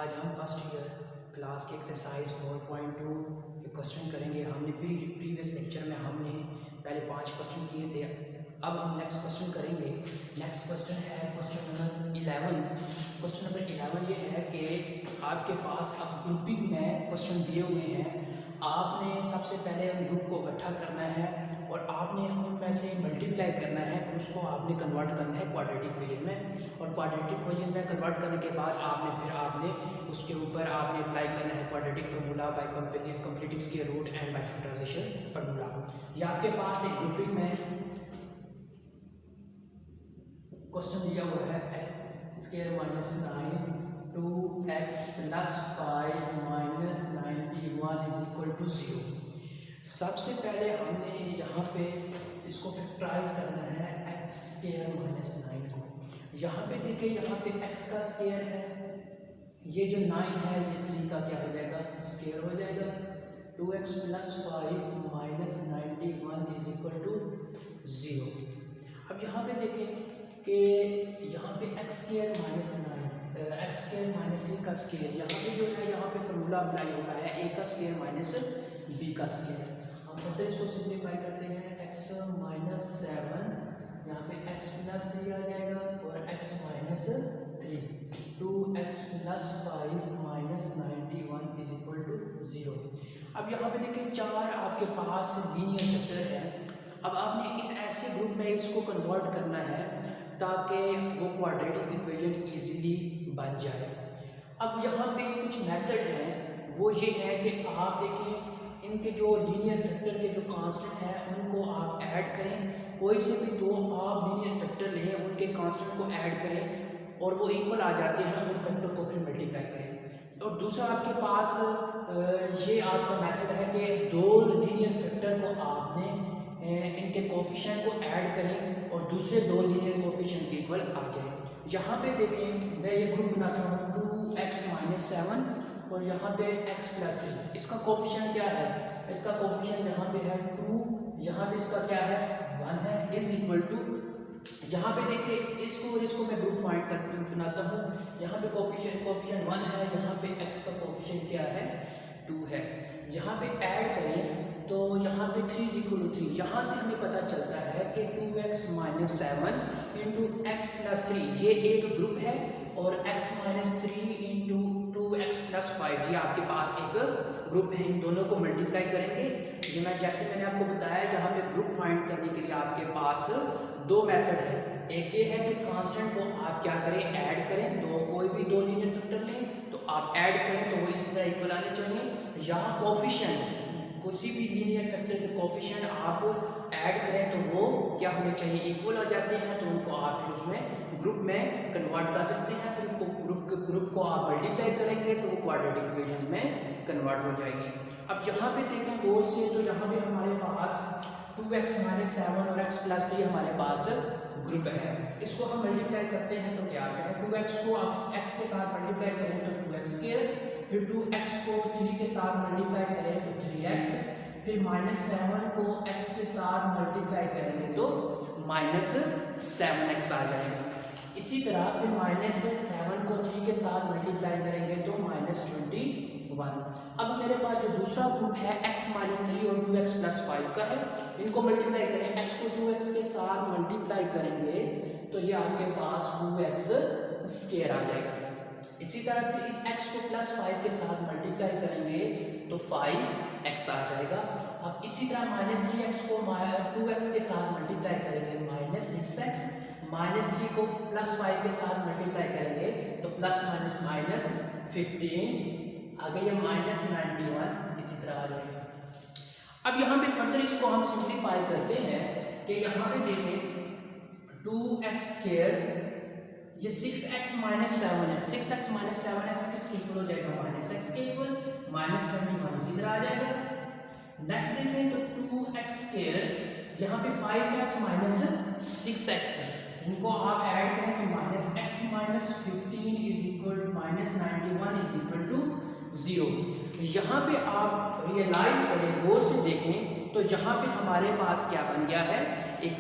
आज हम first year class के एक्सरसाइज 4.2 के क्वेश्चन करेंगे। हमने प्रीवियस लेक्चर में हमने पहले 5 क्वेश्चन किए थे। अब हम नेक्स्ट क्वेश्चन करेंगे। नेक्स्ट क्वेश्चन है क्वेश्चन नंबर 11। क्वेश्चन नंबर 11 ये है कि आपके पास अब ग्रुपिंग में क्वेश्चन दिए हुए हैं। आपने सबसे पहले उन ग्रुप को इकट्ठा करना है और आपने उनमें से मल्टीप्लाई करना है और उसको आपने कन्वर्ट करना है क्वाड्रेटिक इक्वेशन में। और क्वाड्रेटिक इक्वेशन में कन्वर्ट करने के बाद आपने उसके ऊपर आपने अप्लाई करना है quadratic formula by completing square root and by factorisation formula. ये आपके पास एक ग्रुपिंग में क्वेश्चन दिया हुआ है square minus 9 2x plus 5 minus 91 is equal to 0। सबसे पहले हमने यहाँ पे इसको फैक्टराइज करना है x स्क्वायर माइनस 9 को। यहाँ पे देखिए, यहाँ पे x का स्क्वायर है, ये जो 9 है ये 3 का क्या हो जाएगा, स्क्वायर हो जाएगा। 2x plus 5 minus 91 is equal to 0। अब यहाँ पे देखें कि यहाँ पे x square minus 9 x square minus 3 का स्क्वायर, यहाँ पे जो है यहाँ पे फार्मूला अप्लाई होता है a का स्क्वायर माइनस b का स्क्वायर। हम फर्दर इसको सिंप्लीफाई करते हैं। x माइनस 7 यहाँ पे x प्लस 3 आ जाएगा और x minus 3। 2x plus 5 minus 91 is equal to 0। अब यहाँ पे देखिए 4 आपके पास लीनियर वेक्टर है। अब आपने इस ऐसे ग्रुप में इसको कन्वर्ट करना है ताकि वो क्वाड्रेटिक इक्वेशन इजीली बन जाए। अब यहाँ पे कुछ मेथड है, वो ये है कि आप देखिए इनके जो लीनियर फैक्टर के जो कांस्टेंट है उनको आप ऐड करें। कोई से भी दो आप लीनियर फैक्टर लें, उनके कांस्टेंट को ऐड करें और वो इक्वल आ जाते हैं, उन फैक्टर को फिर मल्टीप्लाई करें। और दूसरा आपके पास ये आपका मेथड है कि दो लीनियर फैक्टर को आपने इनके कोफिशिएंट को ऐड करें और दूसरे दो लीनियर कोफिशिएंट के इक्वल आ जाए। यहाँ पे देखें, मैं ये ग्रुप बनाता हूँ 2x माइनस 7 और यहाँ पे x प्लस 3। इसका कोफिशिएंट क्या है, इसका कोफिशिएंट यहाँ पे है 2, यहाँ पे इसका क्या है 1 है, इज इक्वल टू, यहाँ पे देखिए इसको और इसको मैं ग्रुप फाइंड कर बनाता हूँ। यहाँ पे कोफिशिएंट 1 है, यहाँ पे x का कोफिशिएंट क्या है 2 है। यहाँ पे ऐड करें तो यहाँ पे 3 इज इक्वल टू 3। यहाँ से हमें पता चलता है कि 2x minus 7 into x plus 3 ये एक ग्रुप है और x minus 3 into 2x plus 5 ये आपके पास एक ग्रुप है। इन दोनों को मल्टीप्लाई करेंगे। ये जैसे मैंने आपको बताया, यहाँ पे ग्रुप फाइंड करने के लिए आपके पास दो मेथड है। एक ये है कि कांस्टेंट को आप क्या करें, ऐड करें। तो कोई भी दो लीनियर फैक्टर लें तो आप ऐड करें तो वो इस तरह इक्वल आने चाहिए। यहाँ कोफिशिएंट, किसी भी लीनियर फैक्टर के कोफिशिएंट आप ऐड करें तो वो क्या होने चाहिए, इक्वल आ जाते हैं। तो उनको आप फिर उसमें ग्रुप में कन्वर्ट कर सकते हैं। फिर उसको ग्रुप को आप मल्टीप्लाई करेंगे तो वो क्वाड्रेटिक इक्वेशन में कन्वर्ट हो जाएगी। अब यहाँ पे देखें गौर से, तो यहाँ पे हमारे पास 2x माइनस 7 और x प्लस 3 हमारे पास ग्रुप है। इसको हम मल्टीप्लाई करते हैं तो क्या आता है, 2x को आप x के साथ मल्टीप्लाई करें तो 2x स्क्वायर, फिर 2x को 3 के साथ मल्टीप्लाई करें तो 3x, फिर माइनस 7 को x के साथ मल्टीप्लाई करेंगे तो माइनस 7x आ जाएगा। इसी तरह फिर माइनस 7 को 3 के साथ मल्टीप्लाई करेंगे तो माइनस 21। अब मेरे पास जो दूसरा ग्रुप है x माइनस 3 और 2x प्लस 5 का है, इनको मल्टीप्लाई करें। x को 2x के साथ मल्टीप्लाई करेंगे तो ये आपके पास 2x स्क्वायर आ जाएगा। इसी तरह फिर इस x को प्लस 5 के साथ मल्टीप्लाई करेंगे तो 5x आ जाएगा। अब इसी तरह माइनस 3x को 2x के साथ मल्टीप्लाई करेंगे माइनस 6x, माइनस 3 को प्लस 5 के साथ मल्टीप्लाई करेंगे तो प्लस माइनस माइनस 15 आ गई, माइनस 91 इसी तरह आ जाएगा। अब यहाँ पे फर्दर इसको हम सिंप्लीफाई करते हैं कि यहाँ पे देखें 2x स्क्वायर, ये 6x minus 7x, 6x minus 7x किसके इक्वल हो जाएगा, माइनस x के इक्वल, माइनस 21 इधर आ जाएगा। नेक्स्ट देखें तो 2x स्क्वायर, यहाँ पे 5x माइनस 6x, इनको आप ऐड करें तो minus x minus 15 is equal to minus 91 is equal to 0। यहाँ पे आप रियलाइज करें, गौर से देखें तो यहाँ पे हमारे पास क्या बन गया है, एक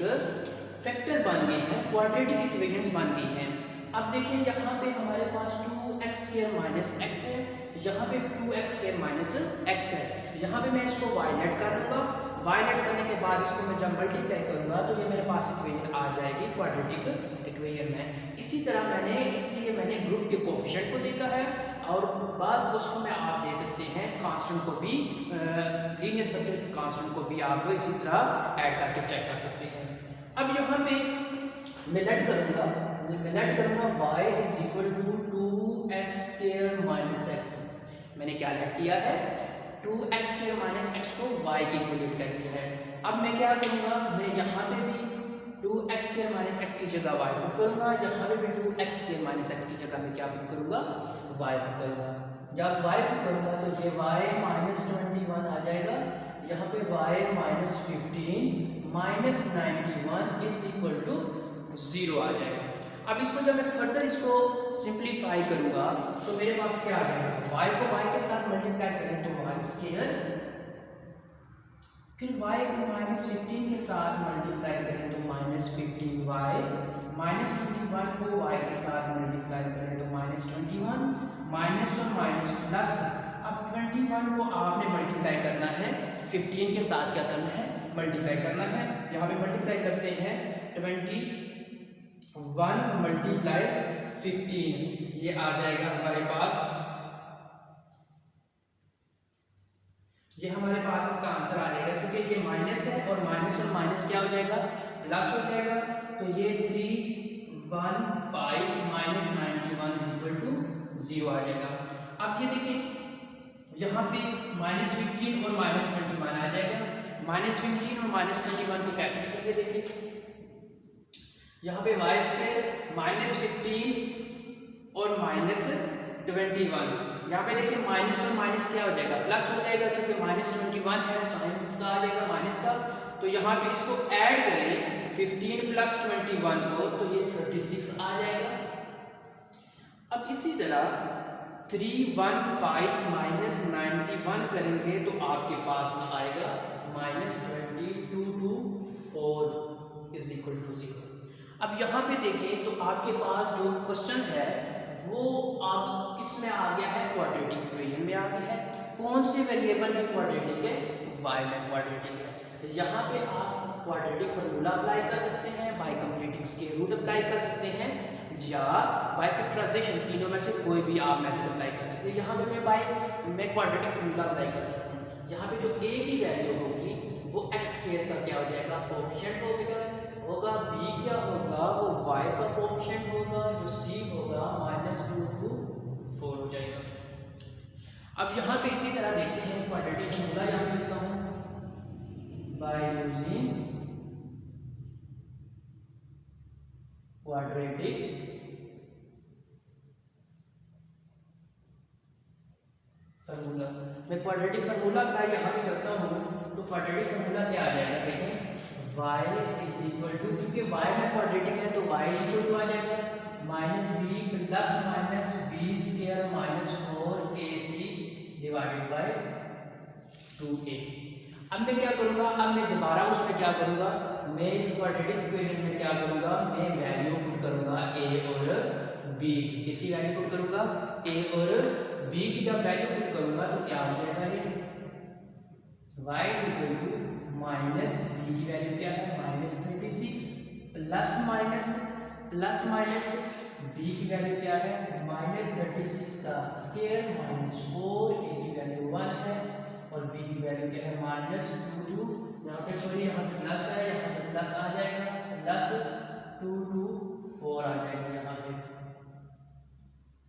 फैक्टर बन गए हैं, क्वाड्रेटिक इक्वेशंस बन गई हैं। अब देखिए यहाँ पे हमारे पास 2x स्क्वायर माइनस एक्स है, यहाँ पे 2x स्क्वायर माइनस एक्स है। यहाँ पे मैं इसको y नेट कर लूँगा, y नेट करने के बाद इसको मैं जब मल्टीप्लाई करूँगा तो ये मेरे पास इक्वेशन आ जाएगी क्वाड्रेटिक इक्वेशन में। इसी तरह मैंने ग्रुप के कोफिशिएंट को देखा है, और बाज़ क्वेश्चन में आप दे सकते हैं कांस्टेंट को भी, लीनियर फैक्टर के कांस्टेंट को भी आप इसी तरह ऐड करके चेक कर सकते हैं। अब यहाँ पे मैं लेट करूँगा y is equal to 2x square minus x. मैंने क्या लेट किया है, 2x स्क्वायर माइनस एक्स को y के इक्वलेट कर दिया है। अब मैं क्या करूँगा, मैं यहाँ पे भी 2x स्क्वायर माइनस एक्स की जगह y पुट करूँगा, यहाँ पे भी 2x स्क्वायर माइनस एक्स की जगह मैं क्या पुट करूँगा, y पुट करूँगा। जब y पुट करूँगा तो ये y माइनस 21 आ जाएगा, यहाँ पे y minus 15 minus 91 is equal to 0 आ जाएगा। अब इसको जब मैं फर्दर इसको सिंप्लीफाई करूँगा तो मेरे पास क्या आ जाएगा, y को y के साथ मल्टीप्लाई करें तो y स्क्वायर, फिर y को माइनस 15 के साथ मल्टीप्लाई करें तो माइनस 15y, माइनस 21 को y के साथ मल्टीप्लाई करें तो माइनस 21, माइनस और माइनस प्लस। अब 21 को आपने मल्टीप्लाई करना है 15 के साथ, क्या करना है, मल्टीप्लाई करना है। यहाँ पे मल्टीप्लाई करते हैं 21 मल्टीप्लाई 15, ये आ जाएगा हमारे पास, ये हमारे पास इसका आंसर आ जाएगा, क्योंकि ये माइनस है और माइनस क्या हो जाएगा, प्लस हो जाएगा। तो ये 315 माइनस 91 इज इक्वल टू 0 आ जाएगा। अब ये देखिए यहाँ पे माइनस 15 और माइनस 21 आ जाएगा। माइनस 15 और माइनस 21 को कैसे लिखेंगे, देखिए यहाँ पे y स्क्वायर माइनस 15 और माइनस 21, यहाँ पे देखिए माइनस और माइनस क्या हो जाएगा, प्लस हो जाएगा, क्योंकि माइनस 21 है, साइन इसका आ जाएगा माइनस का। तो यहाँ पे इसको ऐड करें 15 प्लस 21 को तो ये 36 आ जाएगा। अब इसी तरह 315 माइनस 91 करेंगे तो आपके पास आएगा माइनस 22/4 इज इक्वल टू 0। अब यहाँ पे देखें तो आपके पास जो क्वेश्चन है वो आप किस में आ गया है, क्वाड्रेटिक इक्वेशन में आ गया है। कौन से वेरिएबल में क्वाड्रेटिक है, y में क्वाड्रेटिक है। यहाँ पे आप क्वाड्रेटिक फार्मूला अप्लाई कर सकते हैं, by completing square root apply कर सकते हैं, या बाय फैक्टराइजेशन, तीनों में से कोई भी आप मेथड अप्लाई कर सकते हैं। यहाँ पे मैं क्वाड्रेटिक फार्मूला अप्लाई करता हूँ। यहाँ पे जो a की वैल्यू होगी वो x स्क्वायर का क्या हो जाएगा, कोएफिशिएंट होगा, b क्या होगा, वो y का कोएफिशिएंट होगा, जो c होगा -2 to 4 हो जाएगा। अब यहाँ पे इसी तरह देखते हैं क्वाड्रेटिक फार्मूला, यहाँ पे लिखता हूँ बाय यूजिंग क्वाड्रेटिक फार्मूला। मैं क्वाड्रेटिक फार्मूला अप्लाई यहाँ पे करता हूँ तो क्वाड्रेटिक फार्मूला क्या आ जाएगा, देखें y इज इक्वल टू, क्योंकि y में क्वाड्रेटिक है तो y इक्वल टू आ जाएगा -b plus minus b square minus 4ac divided by 2a। अब मैं क्या करूँगा, अब मैं दोबारा उसमें क्या करूँगा, मैं इस क्वाड्रेटिक इक्वेशन में क्या करूँगा, मैं वैल्यू पुट करूँगा a और b की। किसकी वैल्यू पुट करूँगा, a और b की। जब वैल्यू पुट करूँगा तो क्या हो जाएगा, ये y equal to minus b की वैल्यू क्या है, -36 प्लस माइनस b की वैल्यू क्या है, -36 का स्क्वायर माइनस 4, a की वैल्यू 1 है और b की वैल्यू क्या है -2, यहाँ पे सॉरी यहाँ पे प्लस है, यहाँ पे प्लस आ जाएगा, प्लस 2 to 4 आ जाएगा, यहाँ पे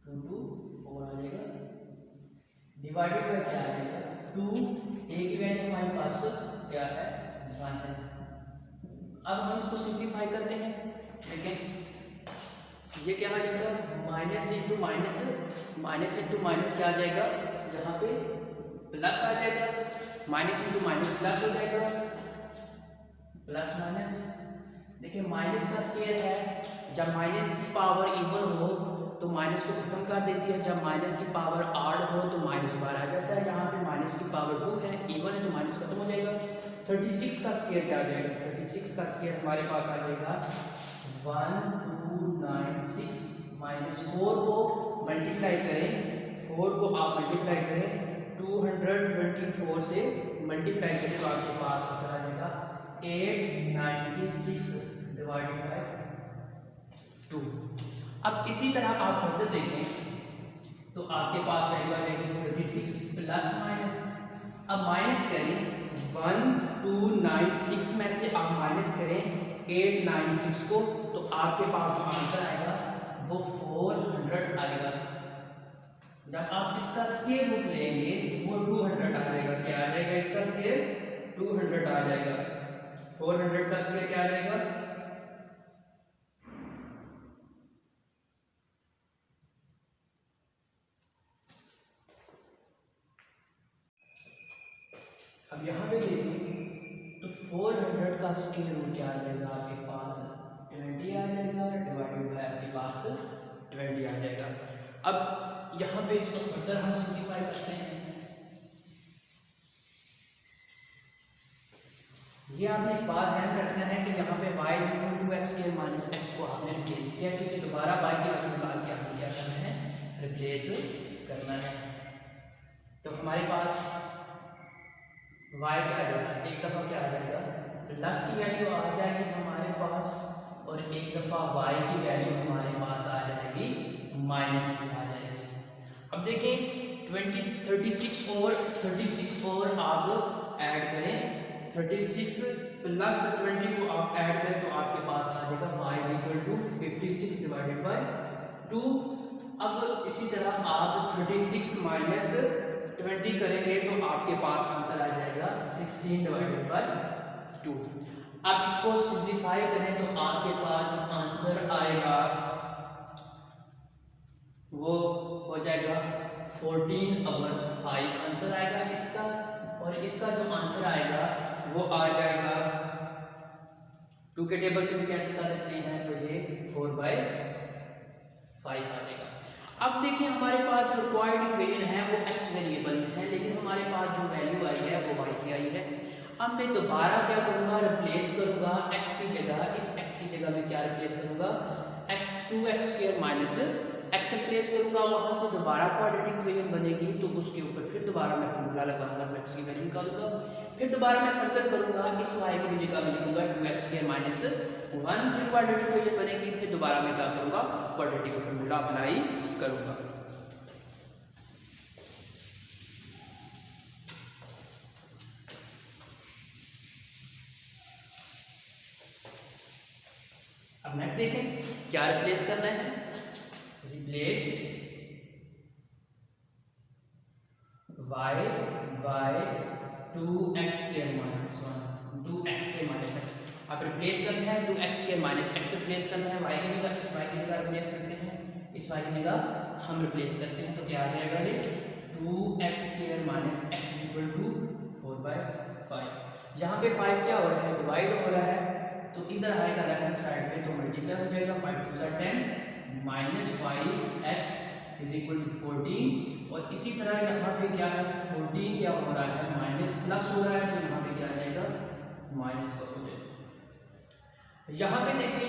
2 to 4 आ जाएगा, डिवाइडेड बाय क्या आ जाएगा 2, a की वैल्यू हमारे पास क्या है 1 है। अब हम इसको सिंप्लीफाई करते हैं, देखें ये क्या आ जाएगा, माइनस इंटू माइनस क्या आ जाएगा, यहाँ पे प्लस आ जाएगा, माइनस इंटू माइनस प्लस हो जाएगा, प्लस माइनस। देखिए माइनस का स्क्वायर है, जब माइनस की पावर इवन हो तो माइनस को खत्म कर देती है, जब माइनस की पावर आड हो तो माइनस बाहर आ जाता है। यहाँ पे माइनस की पावर 2 है, इवन है तो माइनस खत्म हो जाएगा। 36 का स्क्वायर क्या आ जाएगा, 36 का स्क्वायर हमारे पास आ जाएगा 1296 -4 को मल्टीप्लाई करें, 4 को आप मल्टीप्लाई करें 224 से मल्टीप्लाई करें तो आपके पास आंसर आ जाएगा 896 डिवाइडेड बाय 2। अब इसी तरह आप फर्दर देखें तो आपके पास वैल्यू आ जाएगी 36 प्लस माइनस। अब माइनस करें 1296 में से आप माइनस करें 896 को तो आपके पास जो आंसर आएगा वो 400 आएगा। जब आप इसका स्क्वायर रूट लेंगे वो 200 आ जाएगा। क्या आ जाएगा इसका स्क्वायर? 200 आ जाएगा। 400 का स्क्वायर क्या आ जाएगा? अब यहाँ पे देखें तो 400 का स्क्वायर रूट क्या आ जाएगा आपके पास? 20 आ जाएगा डिवाइडेड बाय आपके पास 20 आ जाएगा। अब यहाँ पे इसको फर्दर हम सिंप्लीफाई करते हैं। ये आपने एक बात ध्यान रखना है कि यहाँ पे y = 2x² - x को आपने रिप्लेस किया क्योंकि दोबारा y की वैल्यू निकाल के आपको क्या करना है? रिप्लेस करना है। तो हमारे पास y क्या आ जाएगा? एक दफ़ा क्या आ जाएगा? प्लस की वैल्यू आ जाएगी हमारे पास और एक दफ़ा y की वैल्यू हमारे पास आ जाएगी माइनस की आ जाएगी। अब देखें 36 और आप ऐड करें 36 प्लस 20 को आप ऐड करें तो आपके पास आ जाएगा y = 56 डिवाइडेड बाय 2। अब इसी तरह आप 36 माइनस 20 करेंगे तो आपके पास आंसर आ जाएगा 16 डिवाइडेड बाय 2। अब इसको सिंप्लीफाई करें तो आपके पास जो आंसर आएगा वो हो जाएगा 14/5 आंसर आएगा इसका। और इसका जो आंसर आएगा वो आ जाएगा 2 के टेबल से भी कैसे कर सकते हैं तो ये 4/5 आ जाएगा। अब देखिए हमारे पास जो क्वाड्रेटिक इक्वेशन है वो x वेरिएबल में है लेकिन हमारे पास जो वैल्यू आई है वो y की आई है। अब मैं दोबारा क्या करूँगा? रिप्लेस करूँगा x की जगह, इस x की जगह में क्या रिप्लेस करूँगा? 2x² - x रिप्लेस करूँगा, वहाँ से दोबारा क्वाड्रेटिक इक्वेशन बनेगी तो उसके ऊपर फिर दोबारा मैं फॉर्मूला लगाऊंगा तो x की वैल्यू निकालूंगा। फिर दोबारा मैं फर्दर करूँगा, इस y की जगह में लिखूंगा 2x² - 1, फिर क्वाड्रेटिक इक्वेशन बनेगी। फिर दोबारा मैं क्या करूँगा? क्वाड्रेटिक फॉर्मूला अप्लाई करूँगा। अब नेक्स्ट देखें क्या रिप्लेस करना है। Replace y by 2x² - 1, 2x² - x। अब रिप्लेस करना है 2x² - x रिप्लेस करना है y की जगह, इस y की जगह रिप्लेस करते हैं, इस y की जगह हम रिप्लेस करते हैं तो क्या आ जाएगा? ये 2x² - x = 4/5। यहाँ पे 5 क्या हो रहा है? डिवाइड हो रहा है तो इधर आएगा लेफ्ट हैंड साइड पे तो मल्टीप्लाई हो जाएगा। 5 × 2 = 10 -5x = 14। और इसी तरह यहाँ पे क्या है? 14 क्या हो रहा है? माइनस प्लस हो रहा है तो यहाँ पे क्या आ जाएगा? माइनस का हो जाएगा। यहाँ पे देखिए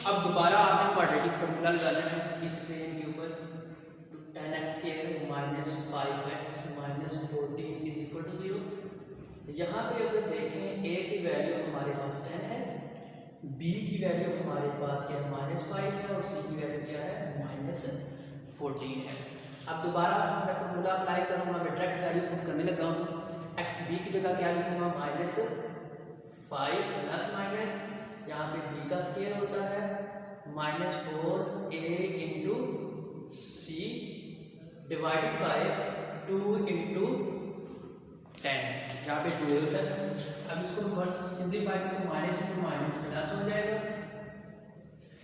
अब दोबारा आपने क्वाड्रेटिक फॉर्मूला लगाना है इस इक्वेशन के ऊपर। तो 10x² - 5x - 14 = 0। यहाँ पे अगर देखें a की वैल्यू हमारे पास 10 है, b की वैल्यू हमारे पास क्या है? -5 है और c की वैल्यू क्या है? -14 है। अब दोबारा मैं फॉर्मूला अप्लाई करूँगा, मैं डायरेक्ट वैल्यू पुट करने लगा हूँ। x b की जगह क्या लिखूँगा? -5 प्लस माइनस, यहाँ पे b का स्क्वायर होता है -4a × c डिवाइडेड बाय 2 × 10, यहाँ पे 2 होता है। अब इसको सिंप्लीफाई करें तो माइनस × माइनस प्लस हो जाएगा,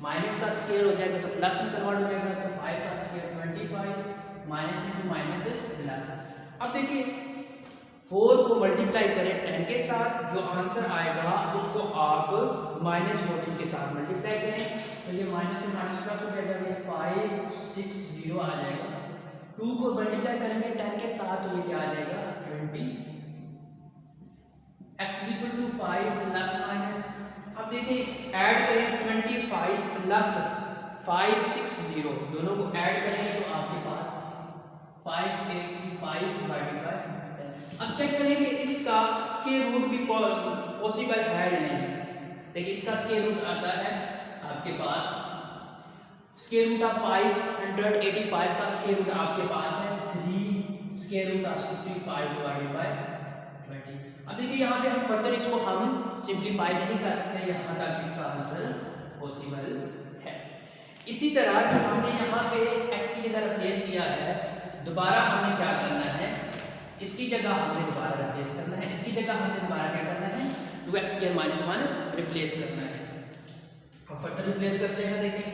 माइनस का स्क्वायर हो जाएगा तो प्लस में कन्वर्ट हो जाएगा तो 5 का स्क्वायर 25, माइनस × माइनस प्लस। अब देखिए 4 को मल्टीप्लाई करें 10 के साथ, जो आंसर आएगा उसको आप -14 के साथ मल्टीप्लाई करें तो ये माइनस से माइनस प्लस हो जाएगा, ये 560 आ जाएगा। 2 को मल्टीप्लाई करेंगे 10 के साथ तो ये क्या आ जाएगा? 20। x = 5 plus minus. अब देखिए ऐड करें 25 प्लस 560 दोनों को ऐड करेंगे तो आपके पास 585 डिवाइडेड बाय 10। अब चेक करेंगे इसका स्क्वायर रूट भी पॉसिबल है या नहीं। देखिए इसका स्क्वायर रूट आता है आपके पास, स्क्वायर रूट ऑफ 585 का स्क्वायर रूट आपके पास है 3 square root of 65 divided by 20। अब देखिए यहाँ पे हम फर्दर इसको हम सिंप्लीफाई नहीं कर सकते, यहाँ तक इसका आंसर पॉसिबल है। इसी तरह जो हमने यहाँ पे x की जगह रिप्लेस किया है, दोबारा हमें क्या करना है, इसकी जगह हमें दोबारा रिप्लेस करना है, इसकी जगह हमें दोबारा क्या करना है 2x² - 1 रिप्लेस करना है। अब फर्दर रिप्लेस करते हैं, देखिए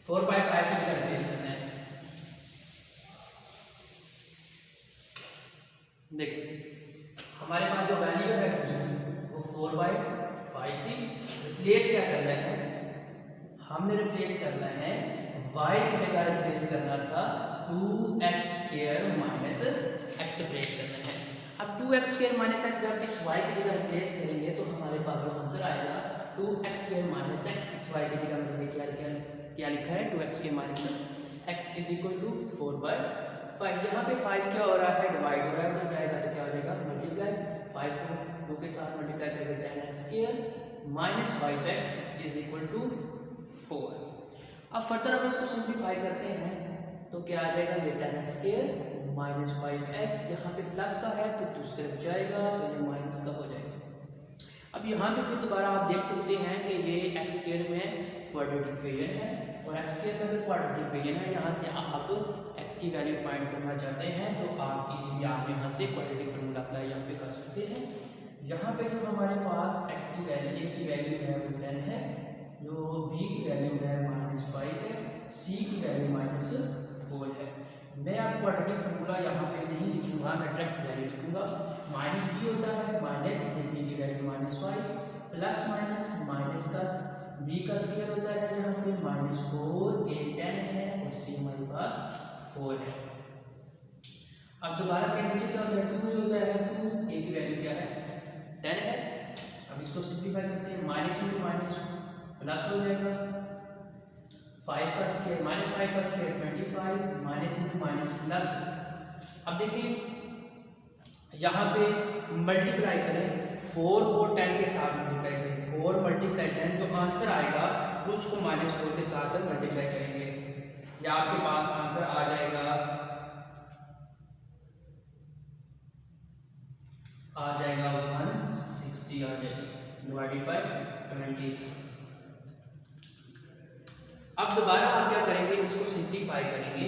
4/5 की जगह रिप्लेस करना है। देखिए हमारे पास जो वैल्यू है वो 4/5 थी। रिप्लेस क्या करना है, हमने रिप्लेस करना है y की जगह रिप्लेस करना था 2x² - x रिप्लेस करना है। अब 2x² - x जब इस y की जगह रिप्लेस करेंगे तो हमारे पास जो आंसर आएगा 2x² - x, इस y की जगह मैंने क्या लिखा है 2x² - x = 4/5। यहाँ पे 5 क्या हो रहा है, डिवाइड हो रहा है, तो जाएगा तो क्या हो जाएगा मल्टीप्लाई, 5 को 2 के साथ मल्टीप्लाई करेंगे 10x² - 5x = 4। अब फर्दर हम इसको सिंप्लीफाई करते हैं तो क्या आ जाएगा, ये 10x² - 5x, यहाँ पे प्लस का है तो दूसरी तरफ जाएगा तो ये माइनस का हो जाएगा। अब यहाँ पे फिर दोबारा आप देख सकते हैं कि ये x² में क्वाड्रेटिक इक्वेशन है और x² में अगर क्वाड्रेटिक इक्वेशन है, यहाँ से आप x की वैल्यू फाइंड करना चाहते हैं तो आप इजीली आप यहाँ से क्वाड्रेटिक फार्मूला अप्लाई यहाँ पे कर सकते हैं। यहाँ पे जो हमारे पास x की वैल्यू है वो 10 है, जो b की वैल्यू है -5 है, c की वैल्यू -4 है। मैं आप क्वाड्रेटिक फार्मूला यहाँ पे नहीं लिखूंगा, मैं डायरेक्ट वैल्यू लिखूंगा। -b होता है माइनस b की वैल्यू -5 प्लस माइनस का b का स्क्वायर होता है यहाँ पे -4, a 10 है और c हमारे पास 4 है। अब दोबारा क्या नीचे क्या होता है 2 होता है, 2 a की वैल्यू क्या है 10 है। अब इसको सिंप्लीफाई करते हैं, माइनस इंटू माइनस प्लस हो जाएगा, 5 का स्क्वायर -5 का square 25, minus into minus plus. अब देखिए यहाँ पे मल्टीप्लाई करें 4 और 10 के साथ मल्टीप्लाई करें, 4 × 10 जो आंसर आएगा तो उसको -4 के साथ मल्टीप्लाई करेंगे, या आपके पास आंसर आ जाएगा 160 आ जाएगा डिवाइडेड बाय 20। अब दोबारा आप क्या करेंगे, इसको सिंप्लीफाई करेंगे।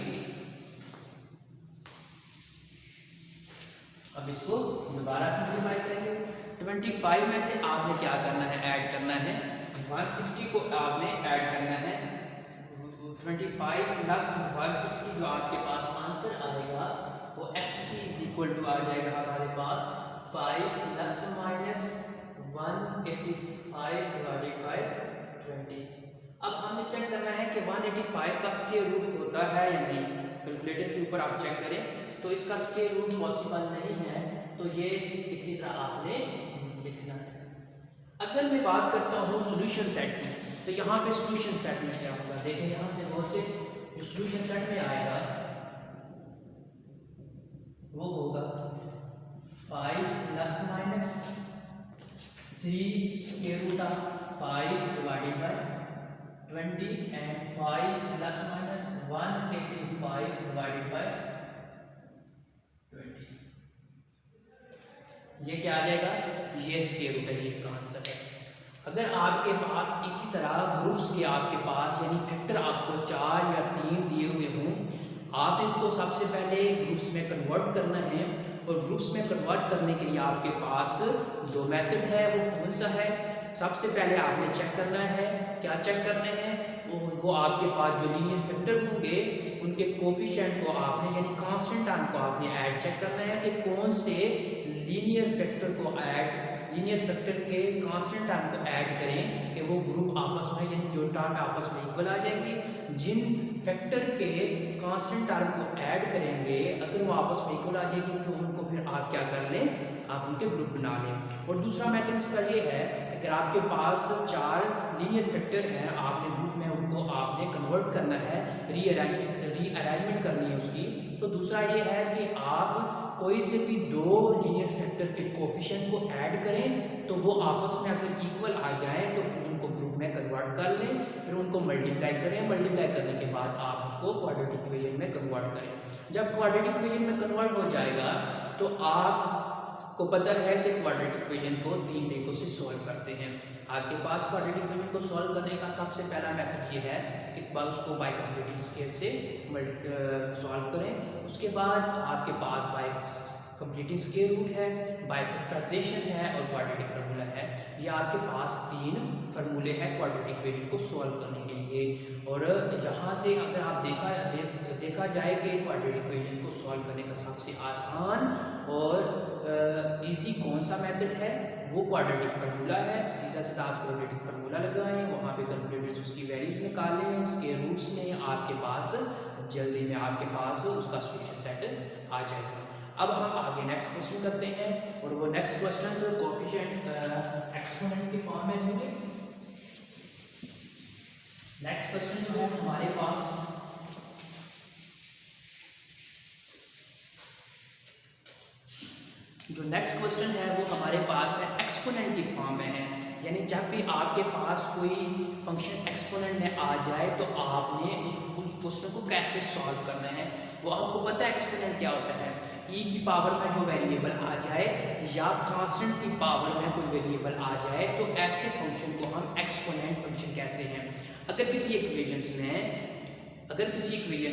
अब इसको दोबारा सिंप्लीफाई करेंगे, 25 में से आपने क्या करना है, ऐड करना है 160 को आपने ऐड करना है, 25 प्लस 160 जो आपके पास आंसर आएगा वो x = आ जाएगा हमारे पास 5 ± 185 डिवाइडेड बाय 20। अब हमें चेक करना है कि 185 का स्क्वायर रूट होता है या नहीं। कैलकुलेटर के ऊपर आप चेक करें तो इसका स्क्वायर रूट पॉसिबल नहीं है, तो ये इसी तरह आपने लिखना है। अगर मैं बात करता हूँ सॉल्यूशन सेट की, तो यहाँ पे सॉल्यूशन सेट में क्या होगा, देखें यहाँ से वो से जो सॉल्यूशन सेट में आएगा वो होगा 5 ± 3 square root of 5 divided by 20 and 5 ± 185 divided by 20। ये क्या आ जाएगा, ये स्क्वायर रूट है, ये इसका आंसर है। अगर आपके पास इसी तरह ग्रुप्स के आपके पास यानी फैक्टर आपको 4 या 3 दिए हुए हों, आप इसको सबसे पहले ग्रुप्स में कन्वर्ट करना है, और ग्रुप्स में कन्वर्ट करने के लिए आपके पास 2 मेथड है। वो कौन सा है, सबसे पहले आपने चेक करना है, क्या चेक करने हैं, वो आपके पास जो लीनियर फैक्टर होंगे उनके कोफिशिएंट को आपने यानी कांस्टेंट टर्म को आपने ऐड चेक करना है कि कौन से लीनियर फैक्टर को लीनियर फैक्टर के कांस्टेंट टर्म को ऐड करें कि वो ग्रुप आपस में यानी जो टर्म आपस में इक्वल आ जाएंगे। जिन फैक्टर के कांस्टेंट टर्म को ऐड करेंगे अगर वो आपस में इक्वल आ जाएगी तो उनको फिर आप क्या कर लें, आप उनके ग्रुप बना लें। और दूसरा मेथड इसका ये है कि अगर आपके पास 4 लीनियर फैक्टर हैं, आपने ग्रुप में उनको आपने कन्वर्ट करना है, रीअरेंजमेंट करनी है उसकी, तो दूसरा ये है कि आप कोई से भी 2 लीनियर फैक्टर के कोफिशिएंट को ऐड करें, तो वो आपस में अगर इक्वल आ जाए तो फिर उनको ग्रुप में कन्वर्ट कर लें, फिर उनको मल्टीप्लाई करें, मल्टीप्लाई करने के बाद आप उसको क्वाड्रेटिक इक्वेशन में कन्वर्ट करें। जब क्वाड्रेटिक इक्वेशन में कन्वर्ट हो जाएगा तो आपको पता है कि क्वाड्रेटिक इक्वेशन को 3 तरीकों से सॉल्व करते हैं। आपके पास क्वाड्रेटिक इक्वेशन को सॉल्व करने का सबसे पहला मेथड ये है कि उसको बाय कंप्लीटिंग स्केयर से सॉल्व करें। उसके बाद आपके पास बाय कंप्लीटिंग स्केयर रूट है, बाय फैक्टराइजेशन है और क्वाड्रेटिक फार्मूला है। ये आपके पास 3 फार्मूले हैं क्वाड्रेटिक इक्वेशन को सॉल्व करने के लिए। और यहाँ से अगर आप देखा जाए कि क्वाड्रेटिक इक्वेशन को सॉल्व करने का सबसे आसान और इजी कौन सा मेथड है, वो क्वाड्रेटिक फार्मूला है। सीधा सीधा आप क्वाड्रेटिक फार्मूला लगाएं, वहाँ पे कैलकुलेटर से उसकी वैल्यूज निकालें, स्क्वायर रूट्स में आपके पास जल्दी में आपके पास उसका सॉल्यूशन सेट आ जाएगा। अब हम आगे नेक्स्ट क्वेश्चन करते हैं और वो नेक्स्ट क्वेश्चन जो कोएफिशिएंट एक्सपोनेंट के फॉर्म में होंगे। नेक्स्ट क्वेश्चन जो है हमारे पास है वो हमारे पास है एक्सपोनेंट की फॉर्म में है। यानी जब भी आपके पास कोई फंक्शन एक्सपोनेंट में आ जाए तो आपने उस क्वेश्चन को कैसे सॉल्व करना है, वो आपको पता है। एक्सपोनेंट क्या होता है, e की पावर में जो वेरिएबल आ जाए या कांस्टेंट की पावर में कोई वेरिएबल आ जाए तो ऐसे फंक्शन को हम एक्सपोनेंट फंक्शन कहते हैं। अगर किसी इक्वेशन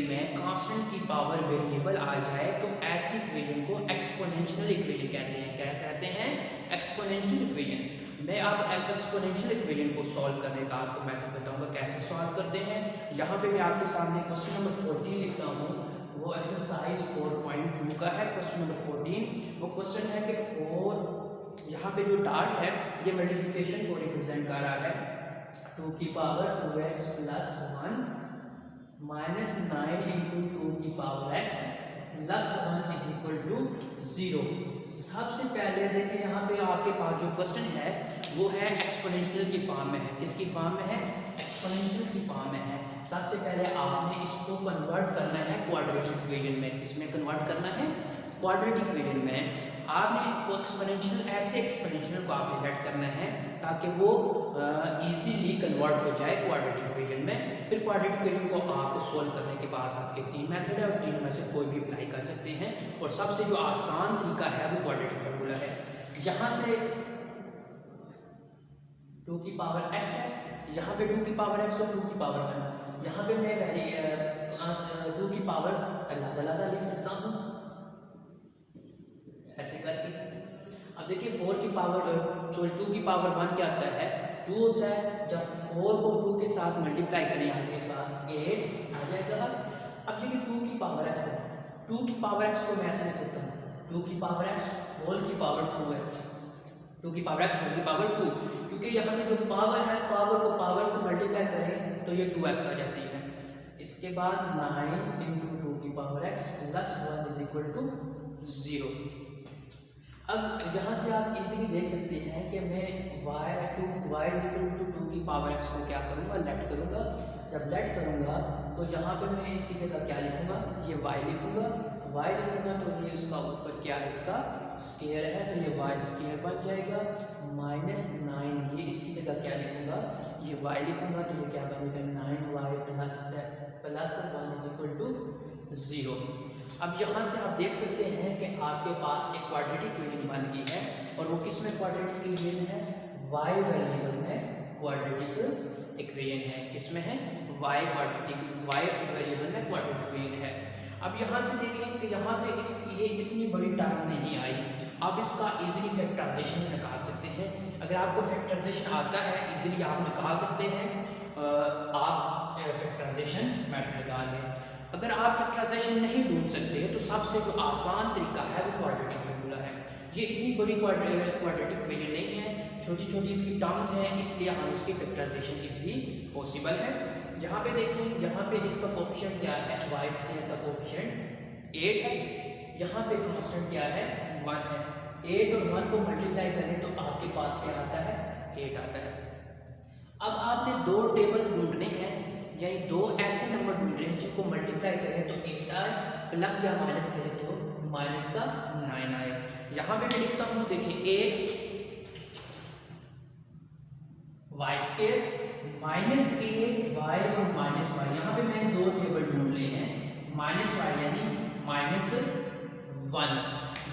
में कांस्टेंट की पावर वेरिएबल आ जाए तो ऐसी इक्वेशन को एक्सपोनेंशियल इक्वेशन कहते हैं। क्या कहते हैं? Exponential equation. मैं अब एक्सपोनेंशियल इक्वेशन को सॉल्व करने का आपको मेथड बताऊंगा कैसे सॉल्व करते हैं। यहाँ पे मैं आपके सामने क्वेश्चन नंबर 14 लिखता हूँ, वो एक्सरसाइज 4.2 का है। क्वेश्चन नंबर 14 वो क्वेश्चन है कि 4, यहाँ पे जो डार्ट है ये मल्टीप्लिकेशन को रिप्रेजेंट कर रहा है। 2 की power 2x plus 1 minus 9 into 2 की power x plus 1 is equal to 0। सबसे पहले देखिए यहाँ पे आपके पास जो क्वेश्चन है वो है एक्सपोनेंशियल की फॉर्म में है। किसकी फॉर्म में है? एक्सपोनेंशियल की फॉर्म में है। सबसे पहले आपने इसको कन्वर्ट करना है क्वाड्रेटिक इक्वेशन में। किसमें कन्वर्ट करना है? क्वाड्रेटिक इक्वेशन में। आपने वो ऐसे एक्सपोनेंशियल को आपने लेट करना है ताकि वो इजीली कन्वर्ट हो जाए क्वाड्रेटिक इक्वेशन में। फिर क्वाड्रेटिक इक्वेशन को आप सोल्व करने के बाद आपके 3 मेथड है और तीनों में से कोई भी अप्लाई कर सकते हैं। और सबसे जो आसान तरीका है वो क्वाड्रेटिक फार्मूला है। यहाँ से 2 की पावर x है, यहाँ पे 2 की पावर x और 2 की पावर 1। यहाँ पे मैं 2 की पावर अलग-अलग लिख सकता हूँ ऐसे करके। अब देखिए 2 की पावर 1 क्या होता है? 2 होता है। जब 4 को 2 के साथ मल्टीप्लाई करें आपके पास 8 आ जाएगा। अब देखिए 2 की पावर x है, 2 की पावर x को मैं ऐसे लिख सकता हूँ, 2 की पावर x होल की पावर 2x, 2 की पावर x होल की पावर 2, क्योंकि यहाँ पे जो पावर है पावर को पावर से मल्टीप्लाई करें तो ये 2x आ जाती है। इसके बाद 9 इंटू 2 की power x plus 1 is equal to 0। अब यहाँ से आप इजीली देख सकते हैं कि मैं y इज इक्वल टू 2 की पावर x को क्या करूँगा? लेट करूँगा। जब लेट करूँगा तो यहाँ पे मैं इसकी जगह क्या लिखूँगा? ये y लिखूँगा। y लिखूँगा तो ये उसका ऊपर क्या है? इसका स्क्वायर है, तो ये y स्क्वायर बन जाएगा। माइनस 9 ये इसकी जगह क्या लिखूँगा? ये y लिखूँगा तो ये क्या बनेगा? 9y plus 1 is equal to 0। अब यहाँ से आप देख सकते हैं कि आपके पास एक क्वाड्रेटिक इक्वेशन बन गई है। और वो किस में क्वाड्रेटिक इक्वेशन है? y वेरिएबल में क्वाड्रेटिक इक्वेशन है। किस में है? y वेरिएबल में क्वाड्रेटिक इक्वेशन है। अब यहाँ से देखें कि यहाँ पे ये इतनी बड़ी टर्म नहीं आई। आप इसका इजीली फैक्टराइजेशन निकाल सकते हैं। अगर आपको फैक्टराइजेशन आता है इजीली आप निकाल सकते हैं। आप फैक्टराइजेशन मेथड निकाल लें। अगर आप फैक्टराइजेशन नहीं ढूंढ सकते तो सबसे जो आसान तरीका है वो क्वाड्रेटिक फार्मूला है। ये इतनी बड़ी क्वाड्रेटिक इक्वेशन नहीं है, छोटी छोटी इसकी टर्म्स हैं, इसलिए हम इसकी फैक्टराइजेशन इजीली पॉसिबल है। यहाँ पे देखें, यहाँ पे इसका कोफिशिएंट क्या है? y स्क्वायर का कोफिशिएंट 8 है। यहाँ पे कांस्टेंट क्या है? 1 है। 8 और 1 को मल्टीप्लाई करें तो आपके पास क्या आता है, 8 आता है। अब आपने दो टेबल ढूंढने हैं, यानी दो ऐसे नंबर ढूंढने हैं जिनको मल्टीप्लाई करें तो 8 आए, प्लस या माइनस करें तो माइनस का 9 आए। यहाँ पे मैं लिखता हूँ, देखिए 8 वाई स्क्वायर माइनस 8 वाई और माइनस वाई। यहाँ पे मैंने दो टेबल ढूंढ लिए हैं, माइनस वाई यानी -1।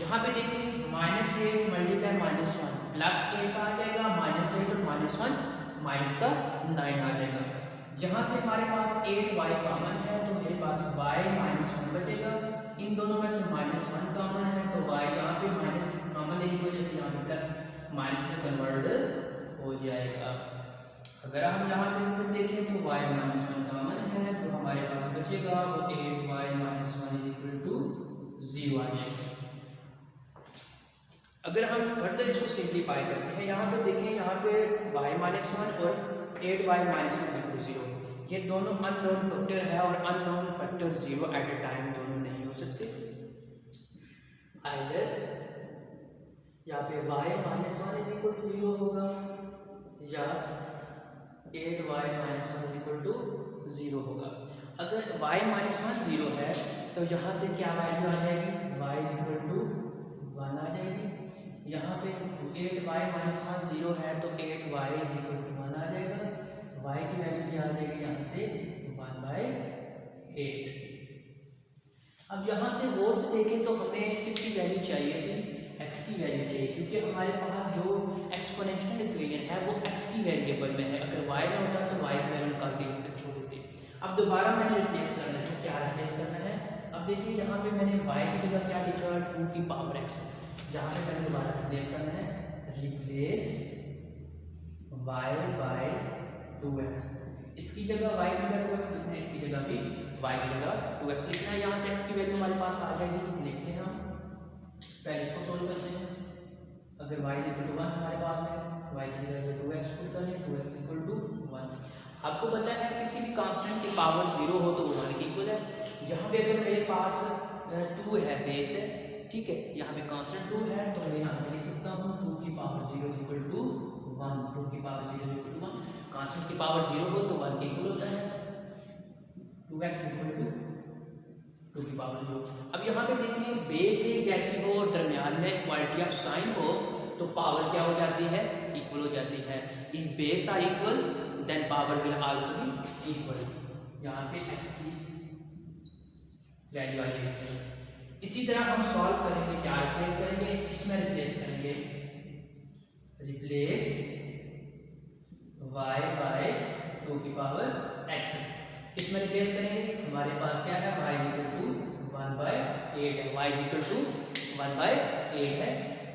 यहाँ पे देखिए -8 मल्टीप्लाई -1 प्लस 8 का आ जाएगा, -8 और -1 माइनस का 9 आ जाएगा। यहाँ से हमारे पास 8y कॉमन है तो मेरे पास y -1 बचेगा। इन दोनों में से -1 कॉमन है तो y यहाँ पे माइनस कॉमन लेने की वजह से यहाँ पे प्लस माइनस में कन्वर्ट हो जाएगा। अगर हम यहाँ पे इनपुट देखें तो y -1 कॉमन है तो हमारे पास बचेगा वो 8y -1 = 0 आएगा। अगर हम फर्दर इसको सिंप्लीफाई करते हैं, यहाँ पे देखें, यहाँ पे y -1 और 8y -1 = 0, ये दोनों अननोन फैक्टर है और unknown factor 0 at a time दोनों नहीं हो सकते। आइदर यहाँ पे y -1 = 0 होगा या 8y -1 = 0 होगा। अगर y -1 0 है तो यहाँ से क्या वैल्यू आ जाएगी, y = 1 आ जाएगी। यहाँ पे 8y -1 0 है तो 8y = 1 आ जाएगा। y की वैल्यू क्या आ जाएगी, यहाँ से 1/8। अब यहाँ से गौर से देखें तो हमें किसकी वैल्यू चाहिए थी, x की वैल्यू चाहिए, क्योंकि हमारे पास जो एक्सपोनेंशियल इक्वेशन है वो x की वेरिएबल में है। अगर y में होता तो y की वैल्यू निकाल के यहाँ तक छोड़ देते। अब दोबारा मैंने रिप्लेस करना है, क्या रिप्लेस करना है, अब देखिए यहाँ पे मैंने y की जगह क्या लिखा, 2x। यहाँ पे मैंने दोबारा रिप्लेस करना है, रिप्लेस y बाय 2x। इसकी जगह y की जगह 2x लिखना है, इसकी जगह भी y की जगह 2x लिखना है। यहाँ से x की वैल्यू हमारे पास आ जाएगी, लिखते हैं हम, पहले इसको सोल्व करते हैं। अगर y = 1 हमारे पास है, y की जगह 2x पुट करें, 2x = 1। आपको पता है किसी भी कांस्टेंट की पावर 0 हो तो वो 1 के इक्वल है। यहाँ पे अगर मेरे पास 2 है, बेस है, ठीक है, यहाँ पे कांस्टेंट 2 है तो मैं यहाँ पे लिख सकता हूँ 2 की पावर 0 = 1, 2 की पावर 0 = 1। कांस्टेंट की पावर 0 हो तो 1 के इक्वल होता है, 2x = 2 की पावर 0। अब यहाँ पे देखें, बेस एक जैसी हो और दरमियान में इक्वालिटी ऑफ साइन हो तो पावर क्या हो जाती है, इक्वल हो जाती है। If base are equal then power will also be equal. यहाँ पे x की वैल्यू आ जाएगी। इसी तरह हम सॉल्व करेंगे, क्या रिप्लेस करेंगे, इसमें रिप्लेस करेंगे, रिप्लेस y बाय 2 की पावर x। किसमें रिप्लेस करेंगे, हमारे पास क्या है, y = 1/8 है, y = 1/8 है।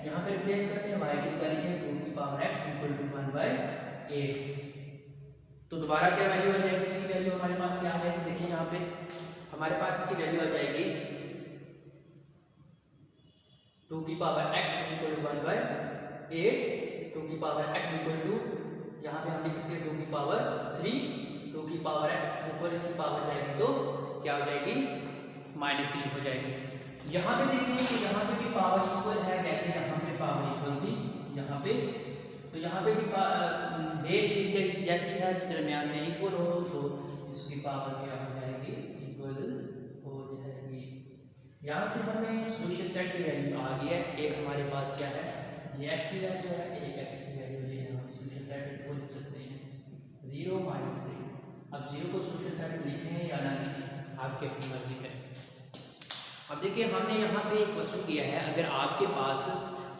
यहाँ पे रिप्लेस करते हैं, y की जगह लिखें 2 की पावर x = 1/8। तो दोबारा क्या वैल्यू आ जाएगी, इसकी वैल्यू हमारे पास क्या आ जाएगी, देखिए यहाँ पे हमारे पास इसकी वैल्यू आ जाएगी 2 की पावर x = 1/8, 2 की पावर x = यहाँ पे हम लिख सकते हैं 2 की पावर 3, 2 की पावर x ऊपर इसकी पावर जाएगी तो क्या हो जाएगी, -3 हो जाएगी। यहाँ पे देखिए, यहाँ पे भी पावर इक्वल है, जैसे यहाँ पे पावर इक्वल थी यहाँ पे, तो यहाँ पे भी बेस जैसी है, दरमियान में इक्वल हो तो इसकी पावर क्या हो जाएगी, इक्वल हो जाएगी। यहाँ से हमें सोल्यूशन सेट की वैल्यू आ गई है। एक हमारे पास क्या है, ये x की वैल्यू है, एक x की वैल्यू है, हम सोल्यूशन सेट इसको लिख सकते हैं 0 -3। अब 0 को सोल्यूशन सेट में लिखें या ना लिखें, आपकी अपनी मर्जी है। अब देखिए, हमने यहाँ पे एक क्वेश्चन किया है, अगर आपके पास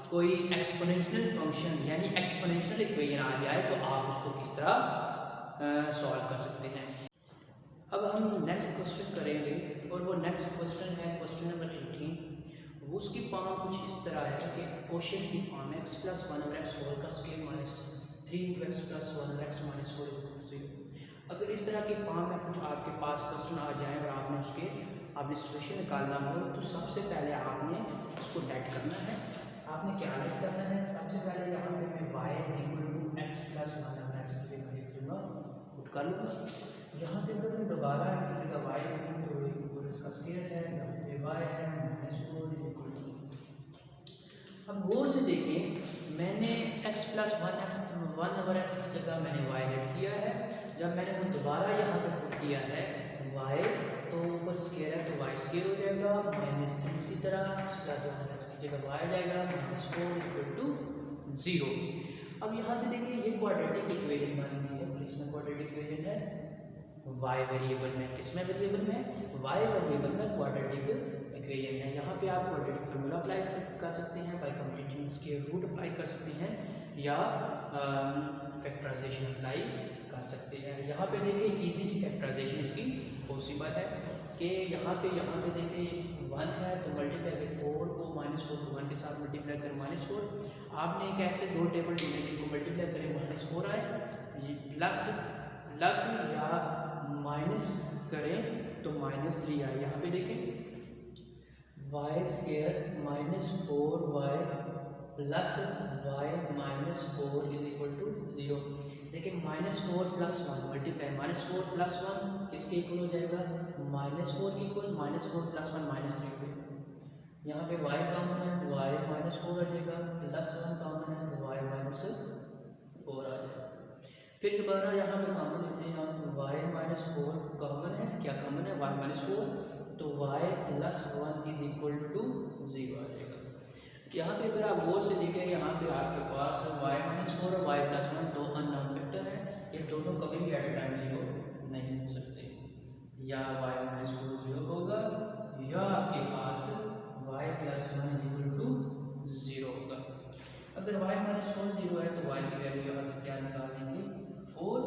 कोई एक्सपोनेंशियल फंक्शन यानी एक्सपोनेंशियल इक्वेशन आ जाए तो आप उसको किस तरह सॉल्व कर सकते हैं। अब हम नेक्स्ट क्वेश्चन करेंगे और वो नेक्स्ट क्वेश्चन है क्वेश्चन नंबर 18। वो उसकी फॉर्म कुछ इस तरह है कि क्वेश्चन की फॉर्म है x + 1/x होल का स्क्वायर -3 × x + 1/x - 4 = 0। अगर इस तरह की फॉर्म में कुछ आपके पास क्वेश्चन आ जाए और आपने सोल्यूशन निकालना हो तो सबसे पहले आपने इसको लेट करना है। आपने क्या लेट करना है, सबसे पहले यहाँ पे मैं y = x + 1/x की जगह लिख लूँगा, पुट कर लूँगा। यहाँ पे अगर मैं दोबारा इसकी जगह y लिखूँ तो ऊपर इसका स्क्वायर है, यहाँ पे y है -4 = अब गौर से देखिए, मैंने x प्लस 1/x की जगह मैंने y लेट किया है। जब मैंने वो दोबारा यहाँ पे पुट किया है y, तो ऊपर स्केयर है तो y स्केयर हो जाएगा -3। इसी तरह x प्लस 1/x की जगह y आ जाएगा -4 = 0। अब यहाँ से देखिए ये क्वाड्रेटिक इक्वेशन बन गई है। किसमें क्वाड्रेटिक इक्वेशन है? y वेरिएबल में। किसमें वेरिएबल में? y वेरिएबल में क्वाड्रेटिक इक्वेशन है। यहाँ पे आप क्वाड्रेटिक फार्मूला अप्लाई कर सकते हैं, by completing square root apply कर सकते हैं, या फैक्टराइजेशन अप्लाई कर सकते हैं। यहाँ पे देखिए इजीली फैक्टराइजेशन इसकी पॉसिबल है कि यहाँ पे देखिए 1 है तो मल्टीप्लाई के 4 को -4 को 1 के साथ मल्टीप्लाई करें -4। आपने कैसे दो टेबल लिए जिनको मल्टीप्लाई करें -4 आए, प्लस या माइनस करें तो -3 आए। यहाँ पे देखिए y square -4y plus y -4 = 0। देखिए -4 + 1 मल्टीप्लाई -4 + 1 किसके इक्वल हो जाएगा? -4 के इक्वल। -4 + 1 -3 पे यहाँ पे y कॉमन है तो y -4 आ जाएगा, +1 कॉमन है तो y -4 आ जाएगा। फिर दोबारा यहाँ पे कॉमन लेते हैं हम, y -4 कॉमन है। क्या कॉमन है? y -4, तो y + 1 = 0 आ जाएगा। यहाँ पे अगर आप गौर से देखें, यहाँ पे आपके पास y -4 और y + 1 दो अननोन फैक्टर हैं। ये दोनों कभी भी एट ए टाइम 0 नहीं हो सकते। या y -4 0 होगा, या आपके पास y + 1 = 0 होगा। अगर y -4 0 है तो y की वैल्यू यहाँ से क्या निकालेंगे? 4।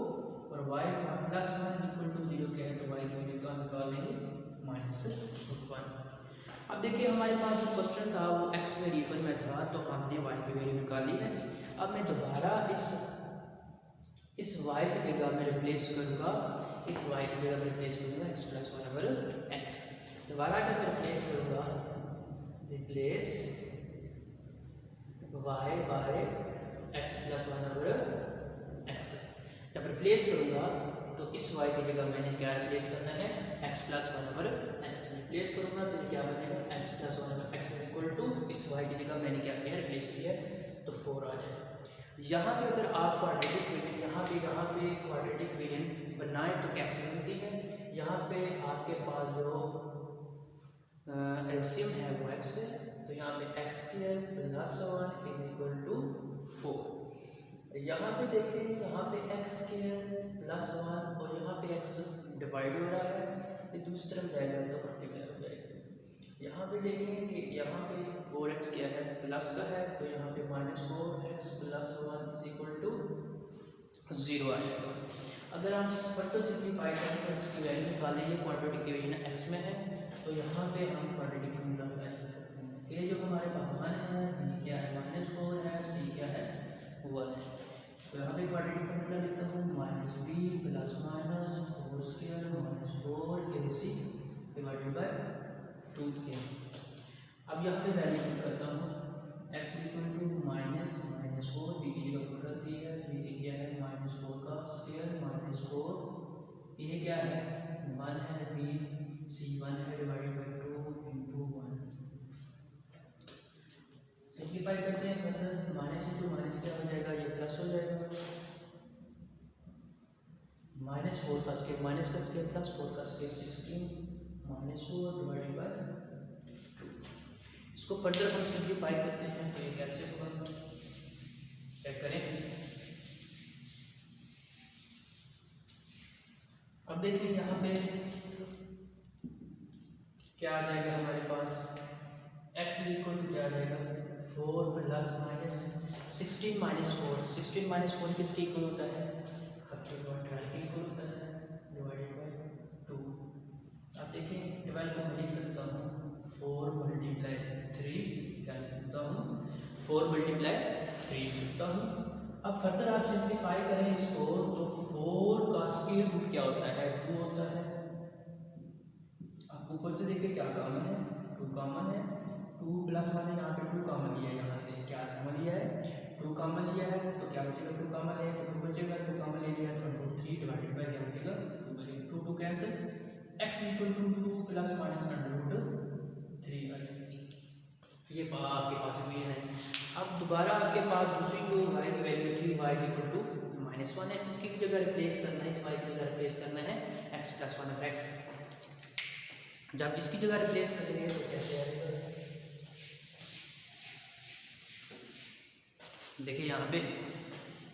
और y + 1 = 0 क्या है तो y की वैल्यू क्या निकालेंगे? -1। अब देखिए हमारे पास जो क्वेश्चन था वो x वेरिएबल में था, तो हमने y की वैल्यू निकाली है। अब मैं दोबारा इस y की जगह में रिप्लेस करूँगा, x + 1/x। दोबारा जब मैं रिप्लेस करूँगा, replace y by x + 1/x। जब रिप्लेस करूँगा तो इस y की जगह मैंने क्या रिप्लेस करना है? x + 1/x रिप्लेस करूँगा तो क्या बनेगा? x + 1/x = इस y की जगह मैंने क्या किया? रिप्लेस किया, तो 4 आ जाएगा। यहाँ पे अगर आप क्वाड्रेटिक इक्वेशन यहाँ पे क्वाड्रेटिक इक्वेशन बनाएं तो कैसे बनती है? यहाँ पे आपके पास जो एलसीएम है वो x है, तो यहाँ पे x² + 1 = 4। यहाँ पे देखें, यहाँ पे x² + 1 और यहाँ पे x डिवाइड हो रहा है, ये दूसरी तरफ जाएगा तो मल्टीप्लाई हो जाएगा। यहाँ पे देखें कि यहाँ पे 4x क्या है? प्लस का है, तो यहाँ पे -4x + 1 = 0 आएगा। अगर हम फर्दर सिंप्लीफाई करें तो इसकी वैल्यू निकालेंगे, क्वाड्रेटिक इक्वेशन x में है, तो यहाँ पे हम क्वाड्रेटिक फार्मूला अप्लाई कर सकते हैं। ये जो हमारे पास 1 है, b क्या है? -4 है, c क्या है? 1 है। तो यहाँ पे क्वाड्रेटिक फार्मूला लिखता हूँ -b + -4² - 4ac / 2a। अब यहाँ पे वैल्यू पुट करता हूँ, x = -4, b की जगह पुट करती है, b क्या है? -4 -4, a क्या है? 1 है, b c 1 है, / 2 × 1। सिंप्लीफाई करते हैं फर्दर, -* क्या हो जाएगा? ये प्लस हो जाएगा। -4 का स्क्वायर माइनस का स्क्वायर प्लस 4 का स्क्वायर 16 -4 / 2। इसको फर्दर हम सिंप्लीफाई करते हैं तो ये कैसे होगा? चेक करें। अब देखिए यहाँ पे क्या आ जाएगा हमारे पास? x = क्या आ जाएगा? 4 + -16 -4 16 - 4 किसके इक्वल होता है? 12 के इक्वल होता है, / 2। अब देखिए 12 को मैं लिख सकता हूँ 4 × 3, क्या लिख सकता हूँ? 4 × 3 लिख सकता हूँ। अब फर्दर आप सिंप्लीफाई करें इसको तो 4 का स्क्वायर रूट क्या होता है? 2 होता है। आप ऊपर से देखिए क्या कॉमन है? 2 कॉमन है, 2 + 1 है, यहाँ पे 2 कॉमन लिया है, यहाँ से क्या कॉमन लिया है? 2 कॉमन लिया है, तो क्या बचेगा? 2 कॉमन है तो 2 बचेगा, 2 कॉमन ले लिया तो 3 डिवाइडेड बाय क्या बचेगा? 2 बचेगा, 2 कैंसिल। x = 2 + -√3 ये आपके पास भी है। दोबारा आपके पास दूसरी जो y की वैल्यू थी y इक्वल टू -1 है, इसकी भी जगह रिप्लेस करना है, इस y की जगह रिप्लेस करना है x प्लस 1 x। जब इसकी जगह रिप्लेस करेंगे तो कैसे आएगा, देखिए यहाँ पे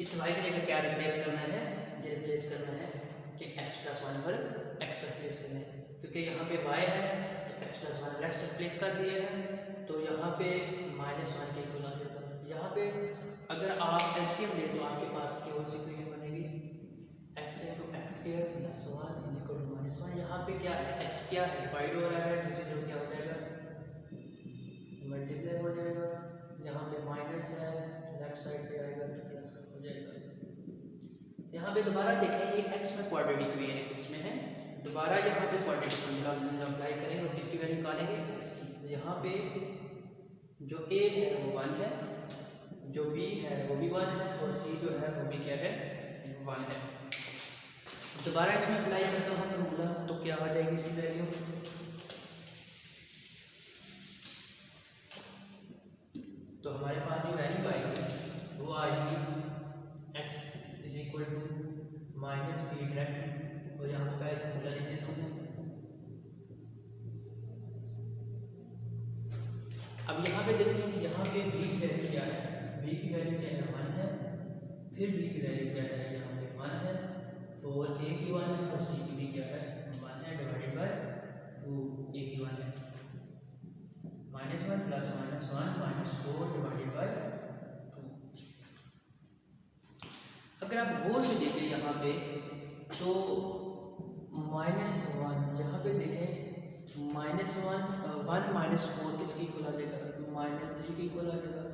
इस y की जगह क्या रिप्लेस करना है, ये रिप्लेस करना है कि x प्लस 1 पर x रिप्लेस करना है, क्योंकि यहाँ पे y है तो x प्लस 1 x रिप्लेस कर दिया है तो यहाँ पे -1 के इक्वल आ जाएगा। यहाँ पे अगर आप एलसीएम ले तो आपके पास केवल सी इक्वेशन बनेगी x into x square plus 1 is equal to -1। यहाँ पे क्या है, x क्या है, डिवाइड हो रहा है, दूसरी तरफ क्या हो जाएगा, मल्टीप्लाई हो जाएगा। यहाँ पे माइनस है, लेफ्ट साइड पे आएगा तो प्लस हो जाएगा। यहाँ पे दोबारा देखें ये x में क्वाड्रेटिक इक्वेशन है, किसमें है, दोबारा यहाँ पे क्वाड्रेटिक फॉर्मूला अप्लाई करेंगे और किसकी वैल्यू निकालेंगे, x की। तो यहाँ पे जो a है वो 1 है, जो b है वो भी 1 है और c जो है वो भी क्या है, 1 है। दोबारा इसमें अप्लाई करता हूँ फॉर्मूला तो क्या आ जाएगी इसकी वैल्यू, तो हमारे पास जो वैल्यू आएगी वो आएगी x is equal to minus B direct, और यहाँ पर पहले फॉर्मूला लिख देता हूँ। अब यहाँ पे देखिए, यहाँ पे b की वैल्यू क्या है, b की वैल्यू क्या है, 1 है, फिर b की वैल्यू क्या है, यहाँ पे 1 है, और a की 1 है और c की भी क्या है, 1 है, डिवाइडेड बाय 2, a की 1 है, -1 प्लस -1 -4 डिवाइडेड बाय 2। अगर आप गौर से देखें यहाँ पे तो -1 यहाँ पे देखें, -1 1 -4 किसकी इक्वल आ जाएगा, -3 की इक्वल आ जाएगा।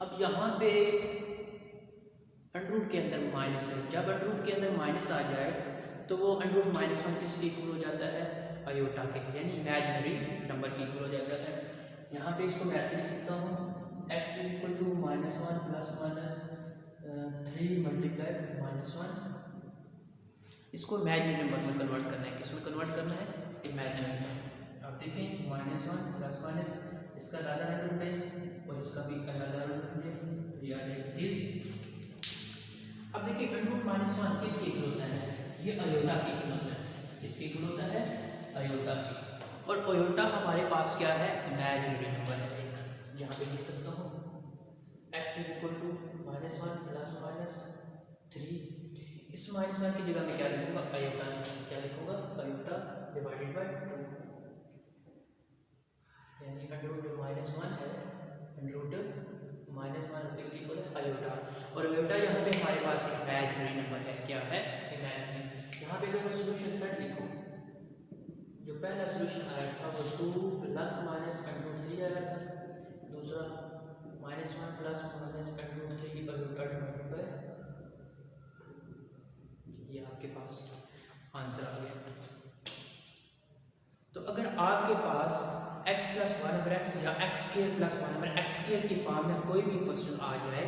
अब यहाँ पे अंडर रूट के अंदर माइनस है, जब अंडर रूट के अंदर माइनस आ जाए तो वो अंडर रूट -1 किसके इक्वल हो जाता है, अयोटा के, यानी इमेजिनरी नंबर की इक्वल हो जाता है। यहाँ पे इसको मैं ऐसे लिख सकता हूँ, x is equal to -1 plus -3 multiply -1। इसको इमेजिनरी नंबर में कन्वर्ट करना है, किस में कन्वर्ट करना है, इमेजिनरी। आप देखें -1 प्लस इसका आधा अंडर रूट है और इसका भी आधा अंडर रूट है, तो ये आ जाएगा 30। अब देखिए अंडर रूट -1 किसके इक्वल होता है, ये अयोटा की इक्वल होता है, किसके इक्वल होता है, अयोटा की। और अयोटा हमारे पास क्या है, इमेजिनरी नंबर है। यहाँ पे लिख सकता हूँ x is equal to -1 plus -3, इस -1 की जगह में क्या लिखूंगा, अयोटा, क्या लिखूंगा, अयोटा डिवाइडेड बाय 2, यानी अंडर रूट जो -1 है, अंडर रूट -1 किसकी इक्वल है, अयोटा। और अयोटा यहाँ पे हमारे पास इमेजिनरी नंबर है, क्या है, इमेजिनरी। यहाँ पे अगर मैं सॉल्यूशन सेट लिखूँ, जो पहला सॉल्यूशन आया था वो 2 प्लस -√3 आया था, दूसरा -1 प्लस -√3 अयोटा डिवाइडेड बाय, ये आपके पास आंसर आ गया। तो अगर आपके पास x प्लस 1/x या x square plus 1/x square की फॉर्म में कोई भी क्वेश्चन आ जाए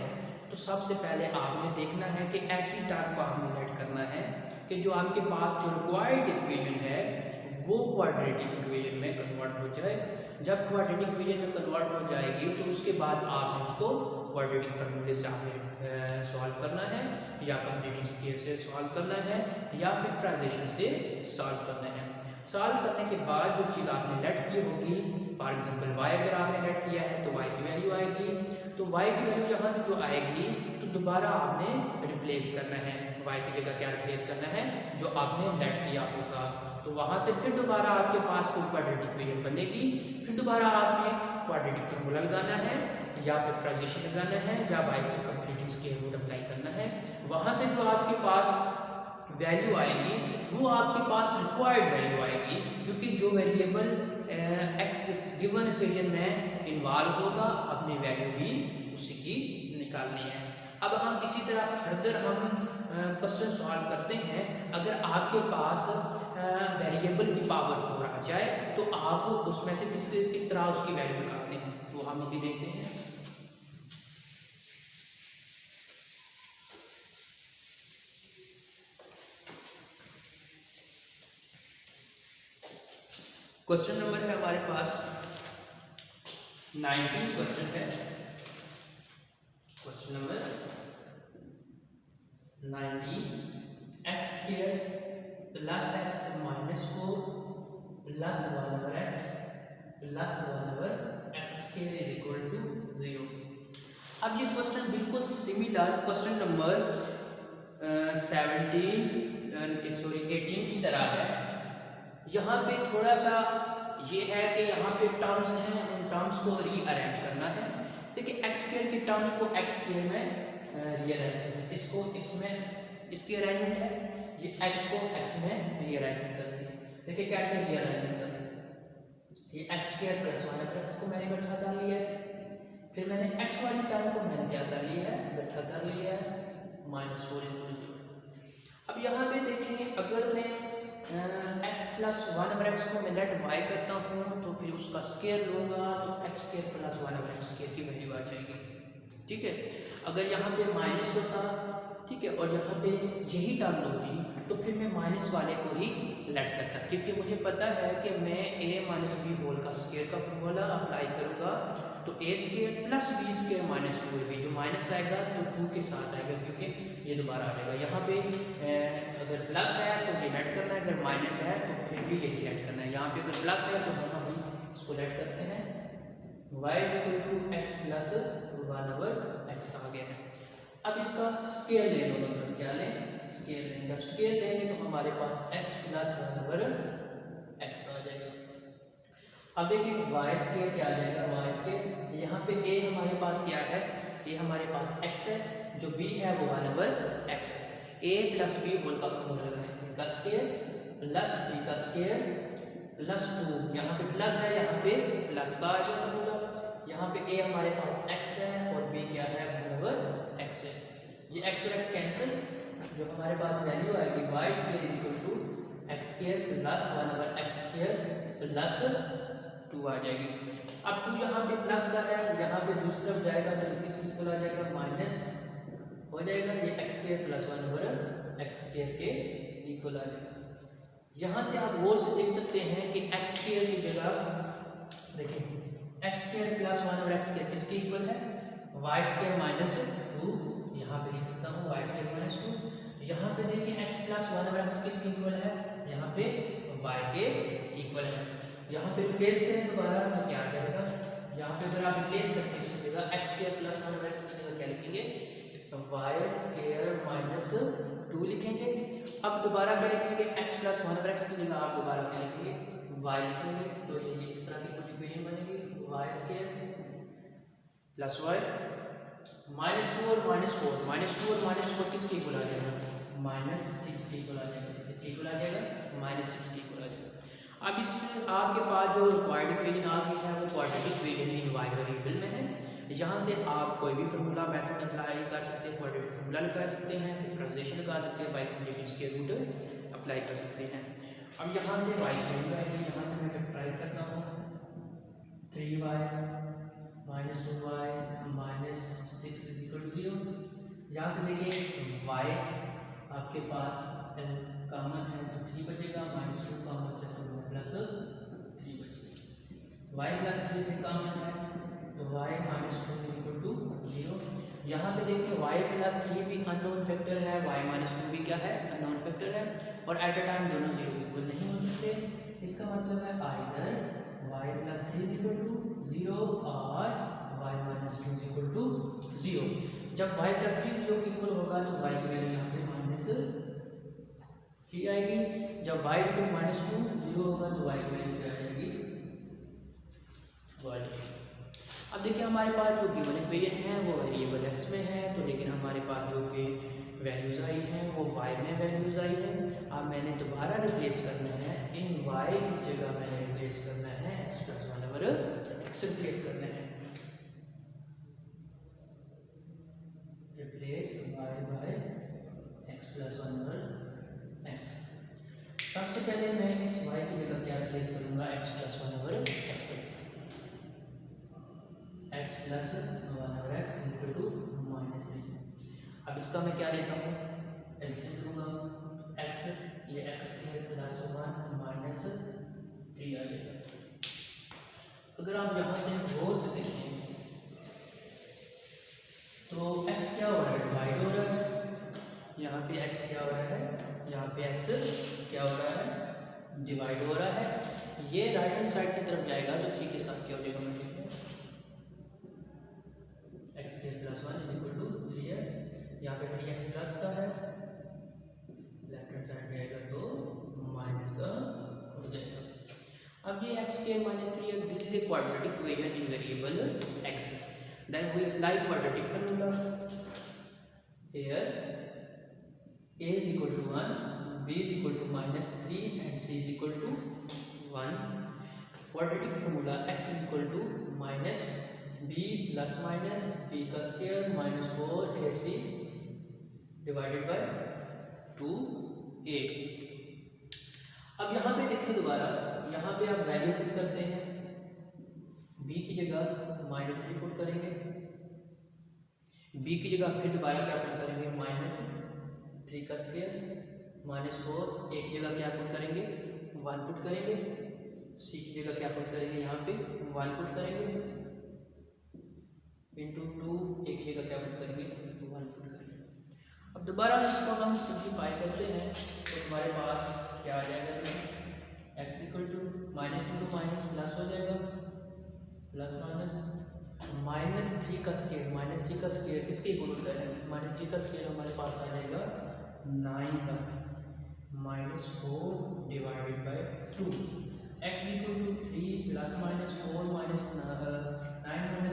तो सबसे पहले आपने देखना है कि ऐसी टर्म को आपने लेट करना है कि जो आपके पास जो रिक्वायर्ड इक्वेशन है वो क्वाड्रेटिक इक्वेशन में कन्वर्ट हो जाए। जब क्वाड्रेटिक इक्वेशन में कन्वर्ट हो जाएगी तो उसके बाद आपने उसको क्वाड्रेटिक फार्मूले से आपने सॉल्व करना है, या कंप्लीटिंग स्केल से सॉल्व करना है, या फैक्टराइजेशन से सॉल्व करना है। सॉल्व करने के बाद जो चीज़ आपने लेट की होगी, फॉर एग्जांपल y अगर आपने लेट किया है तो y की वैल्यू आएगी, तो y की वैल्यू यहाँ से जो आएगी तो दोबारा आपने रिप्लेस करना है, y की जगह क्या रिप्लेस करना है, जो आपने लेट किया होगा। तो वहाँ से फिर दोबारा आपके पास कोई क्वाड्रेटिक इक्वेशन बनेगी, फिर दोबारा आपने क्वाड्रेटिक फार्मूला लगाना है, या फैक्टराइजेशन लगाना है, या बाय से कंप्लीटिंग स्केल रूल अप्लाई करना है। वहाँ से जो आपके पास वैल्यू आएगी वो आपके पास रिक्वायर्ड वैल्यू आएगी, क्योंकि जो वेरिएबल गिवन इक्वेशन में इन्वॉल्व होगा अपनी वैल्यू भी उसी की निकालनी है। अब हम इसी तरह फर्दर हम क्वेश्चन सॉल्व करते हैं। अगर आपके पास वेरिएबल की पावर 4 आ जाए तो आप उसमें से किस तरह उसकी वैल्यू निकालते हैं, वो हम अभी देखते हैं। क्वेश्चन नंबर है हमारे पास 19 क्वेश्चन है। Plus 1/x plus 1/x square is equal to 0। अब ये क्वेश्चन बिल्कुल सिमिलर क्वेश्चन नंबर 18 की तरह है। यहाँ पे थोड़ा सा ये है कि यहाँ पे टर्म्स हैं, उन टर्म्स को रीअरेंज करना है। देखिए एक्स स्क्वायर के टर्म्स को एक्स स्क्वायर में रीअरेंज करना, इसको इसमें इसकी अरेंजमेंट है, ये एक्स को एक्स में रीअरेंजमेंट करनी है। देखिए कैसे रीअरेंजमेंट करनी है। ये एक्स स्क्वायर प्लस 1/x को मैंने इकट्ठा कर लिया है, फिर मैंने एक्स वाली टर्म को मैंने क्या कर लिया है, इकट्ठा कर लिया है, -4 अब यहाँ पे देखें, अगर मैं x प्लस 1/x को मैं लेट y करता हूँ तो फिर उसका स्क्वायर लूँगा तो x square plus 1/x square की वैल्यू आ जाएगी। ठीक है, अगर यहाँ पे माइनस होता, ठीक है, और यहाँ पे यही टर्म होती तो फिर मैं माइनस वाले को ही लेट करता, क्योंकि मुझे पता है कि मैं a माइनस बी होल का स्क्वायर का फॉर्मूला अप्लाई करूँगा तो a square plus B square minus 2ab, जो माइनस आएगा तो 2 के साथ आएगा क्योंकि ये दोबारा आ जाएगा। यहाँ पे अगर प्लस है तो ये लेट करना है, अगर माइनस है तो फिर भी यही लेट करना है। यहाँ पे अगर प्लस है तो हम अभी इसको लेट करते हैं, y equal to x plus 1/x आ गया है। अब इसका स्क्वायर ले लो, मतलब क्या लें, स्क्वायर लें। जब स्क्वायर लेंगे तो हमारे पास x प्लस 1/x आ जाएगा। अब देखिए y स्क्वायर क्या आ जाएगा, y स्क्वायर यहाँ पे a हमारे पास क्या है, a हमारे पास x है, जो b है वो 1/x है। a प्लस b होल का फॉर्मूला लगाएं, a का स्क्वायर प्लस b का स्क्वायर प्लस 2, यहाँ पे प्लस है, यहाँ पे प्लस का आ जाएगा फॉर्मूला। यहाँ पे a हमारे पास x है और b क्या है, 1/x है। ये x और x कैंसिल, जो हमारे पास वैल्यू आएगी y square is equal to x square plus 1/x square plus 2 आ जाएगी। अब 2 यहाँ पे प्लस का है, यहाँ पे दूसरी तरफ जाएगा तो किस इक्वल आ जाएगा, माइनस हो जाएगा, ये x square plus 1/x square के इक्वल आ जाएगा। यहाँ से आप वो से देख सकते हैं कि x स्क्वायर की जगह देखिए x square plus 1/x square किसके इक्वल है, y स्क्वायर माइनस 2, यहाँ पे लिख सकता हूँ y स्क्वायर माइनस 2। यहाँ पे देखिए x प्लस 1/x किसके इक्वल है, यहाँ पे y के इक्वल है। यहाँ पे रिप्लेस करें दोबारा तो क्या आ जाएगा, यहाँ पे अगर आप रिप्लेस करते हैं इसकी जगह x स्क्वायर प्लस 1/x की जगह क्या लिखेंगे, y स्क्वायर माइनस 2 लिखेंगे। अब दोबारा क्या लिखेंगे, x प्लस 1/x की जगह आप दोबारा क्या लिखेंगे, y लिखेंगे, तो ये इस तरह की कुछ इक्वेशन बनेगी, y स्क्वायर प्लस y -2 और -4 किसके इक्वल आ जाएगा, -6 के इक्वल आ जाएगा, किसके इक्वल आ जाएगा, -6 के इक्वल आ जाएगा। अब इस आपके पास जो रिक्वायर्ड इक्वेशन आ गई है वो क्वाड्रेटिक इक्वेशन इन y वेरिएबल में है। यहाँ से आप कोई भी फार्मूला मेथड अप्लाई कर सकते हैं, क्वाड्रेटिक फार्मूला लगा सकते हैं, फिर ट्रांसलेशन लगा सकते हैं, बाई कॉम्प्लीमेंट्स के रूट अप्लाई कर सकते हैं। अब यहाँ से y वैल्यू आएगी, यहाँ से मैं फैक्टराइज करता हूँ, 3y minus 2y minus 6 is equal to 0। यहाँ से देखिए y आपके पास कॉमन है तो 3 बचेगा, -2 कॉमन है तो प्लस 3 बचेगा, y प्लस 3 फिर कॉमन है तो y minus 2 is equal to 0। यहाँ पे देखिए y प्लस 3 भी अननोन फैक्टर है, y माइनस 2 भी क्या है, अननोन फैक्टर है, और एट अ टाइम दोनों 0 इक्वल नहीं हो सकते। इसका मतलब है either y plus 3 equal to 0 और y माइनस 2 इक्वल टू 0। जब y प्लस 3 0 के इक्वल होगा तो y की वैल्यू यहाँ पे -3 आएगी, जब y इक्वल -2 0 होगा तो y की वैल्यू क्या आ जाएगी, 1। अब देखिए हमारे पास जो गिवन इक्वेशन है वो वेरिएबल x में है, तो लेकिन हमारे पास जो कि वैल्यूज़ आई हैं वो y में वैल्यूज़ आई हैं। अब मैंने दोबारा रिप्लेस करना है, इन y की जगह मैंने रिप्लेस करना है x प्लस 1/x रिप्लेस करना है, replace y by x plus 1/x। सबसे पहले मैं इस y की जगह क्या रिप्लेस करूँगा, x plus 1/x, x plus 1/x equal to -3। अब इसका मैं क्या लेता हूँ, एलसीएम लूँगा, x ये x के प्लस 1 माइनस 3 आ जाएगा। अगर आप यहाँ से गौर से देखें तो x क्या हो रहा है, डिवाइड हो रहा है, यहाँ पे x क्या हो रहा है, यहाँ पे x क्या हो रहा है, डिवाइड हो रहा है। ये राइट हैंड साइड की तरफ जाएगा तो 3 के साथ क्या हो जाएगा x square plus 1 is equal to 3x। यहाँ पे 3x प्लस का है, लेफ्ट हैंड साइड में आएगा तो माइनस का हो जाएगा। अब ये x square minus 3x, this is a quadratic equation in variable x। Then we apply quadratic formula here a is equal to 1, b is equal to -3 and c is equal to 1. Quadratic formula x is equal to minus b plus minus b का square minus 4ac divided by 2a। अब यहाँ पे देखिए दोबारा, यहाँ पे आप value put करते हैं, b की जगह -3 पुट करेंगे, b की जगह फिर दोबारा क्या पुट करेंगे -3 का स्क्वायर -4, एक जगह क्या पुट करेंगे 1 पुट करेंगे, सी की जगह क्या पुट करेंगे यहाँ पे 1 पुट करेंगे इंटू 2, एक जगह क्या पुट करेंगे 1 पुट करेंगे। अब दोबारा इसको हम सिंप्लीफाई करते हैं तो हमारे पास क्या आ जाएगा, तो x equal to minus into minus plus हो जाएगा, प्लस माइनस -3 का स्क्वायर किसके इक्वल होता है, -3 का स्क्वायर हमारे पास आ जाएगा 9 का, -4 divided by 2। X equal to 3 plus -4 9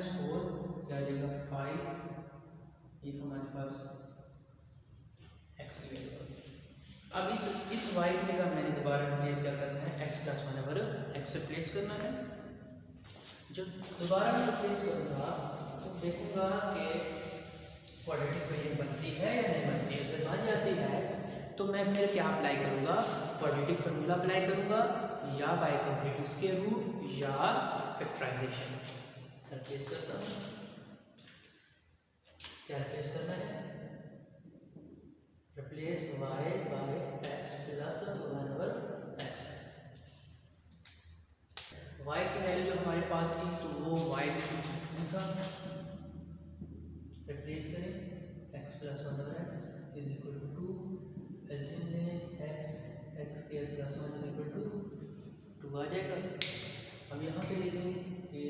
-4 क्या आ जाएगा 5, ये हमारे पास एक्स की वैल्यू। अब इस y की जगह मैंने दोबारा रिप्लेस क्या करना है, x प्लस 1 ओवर x से प्लेस करना है। जब दोबारा मैं रिप्लेस करूँगा तो देखूँगा कि क्वाड्रेटिक इक्वेशन बनती है या नहीं बनती है। अगर बन जाती है तो मैं फिर क्या अप्लाई करूँगा, क्वाड्रेटिक फार्मूला अप्लाई करूँगा, या बाय कंप्लीटिंग स्क्वायर रूट या फैक्टराइजेशन। रिप्लेस करता हूँ, क्या रिप्लेस करना है, replace y by x plus 1 over x। y की वैल्यू जो हमारे पास थी तो वो y था, रिप्लेस करें x plus 1 over x is equal to 2, LCM लें x square plus 1 is equal to 2 आ जाएगा। अब यहाँ पे देखें कि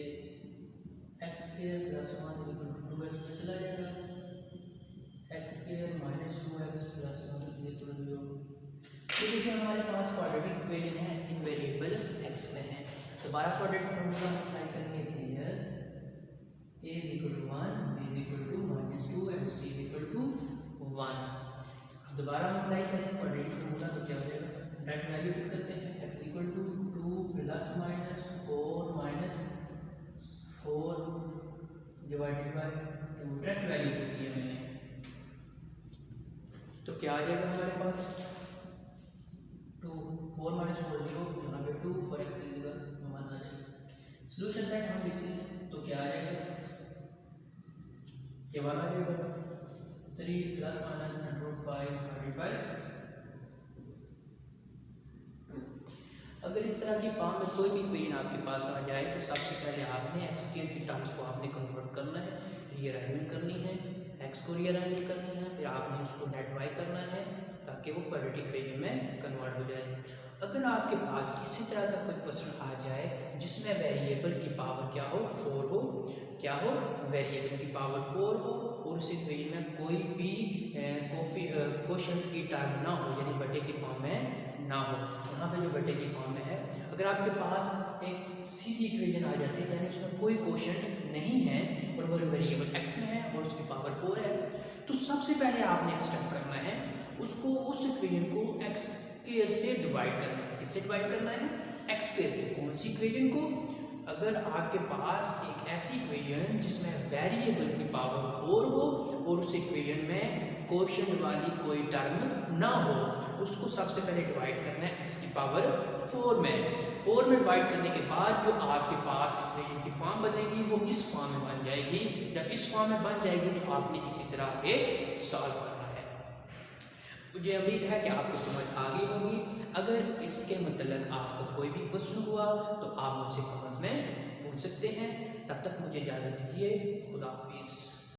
x square plus 1 is equal to 2x में चला जाएगा, x square minus 2x plus 1 is equal to 0। तो देखिए हमारे पास क्वाड्रेटिक इक्वेशन है इन वेरिएबल x में है। दोबारा क्वाड्रेटिक फार्मूला अप्लाई करेंगे, here a is equal to 1, b is equal to -2 and c is equal to 1। दोबारा हम अप्लाई करें क्वाड्रेटिक फार्मूला तो क्या हो जाएगा, डायरेक्ट वैल्यू पुट करते हैं, x equal to 2 plus minus 4 divided by 2, direct value put किया मैंने तो क्या आ जाएगा हमारे पास 2, 4 - 4 0, यहाँ पे 2 और x की जगह 1 आ जाएगा। सॉल्यूशन साइड हम लिखते हैं तो क्या आ जाएगा, जवाब आ जाएगा 3 प्लस माइनस √5 डिवाइडेड बाय 2। अगर इस तरह की फॉर्म में कोई भी इक्वेशन आपके पास आ जाए तो सबसे पहले आपने x के टर्म्स को आपने कन्वर्ट करना है, रीअरेंजमेंट करनी है, x को रीअरेंज करनी है, फिर आपने उसको नेट y करना है ताकि वो क्वाड्रेटिक इक्वेशन में कन्वर्ट हो जाए। अगर आपके पास इसी तरह का कोई क्वेश्चन आ जाए जिसमें वेरिएबल की पावर क्या हो 4 हो, क्या हो वेरिएबल की पावर 4 हो और उस इक्वेशन में कोई भी कोशेंट की टर्म ना हो, यानी बटे की फॉर्म में ना हो, यहाँ पे जो बटे की फॉर्म में है, अगर आपके पास एक सीधी इक्वेशन आ जाती है यानी उसमें कोई कोशेंट नहीं है और वो वेरिएबल x में है और उसकी पावर 4 है, तो सबसे पहले आपने एक्सटेंड करना है उसको, उस इक्वेशन को x स्क्वायर से डिवाइड करना है। किससे डिवाइड करना है, x स्क्वायर के। कौन सी इक्वेशन को, अगर आपके पास एक ऐसी इक्वेशन जिसमें वेरिएबल की पावर 4 हो और उस इक्वेशन में कोशेंट वाली कोई टर्म ना हो, उसको सबसे पहले डिवाइड करना है x की पावर 4 में। 4 में डिवाइड करने के बाद जो आपके पास इक्वेशन की फॉर्म बनेगी वो इस फॉर्म में बन जाएगी। जब इस फॉर्म में बन जाएगी तो आपने इसी तरह आगे सॉल्व करना है। मुझे उम्मीद है कि आपको समझ आ गई होगी। अगर इसके मतलब आपको कोई भी क्वेश्चन हुआ तो आप मुझसे कमेंट में पूछ सकते हैं। तब तक मुझे इजाज़त दीजिए। खुदा हाफिज़।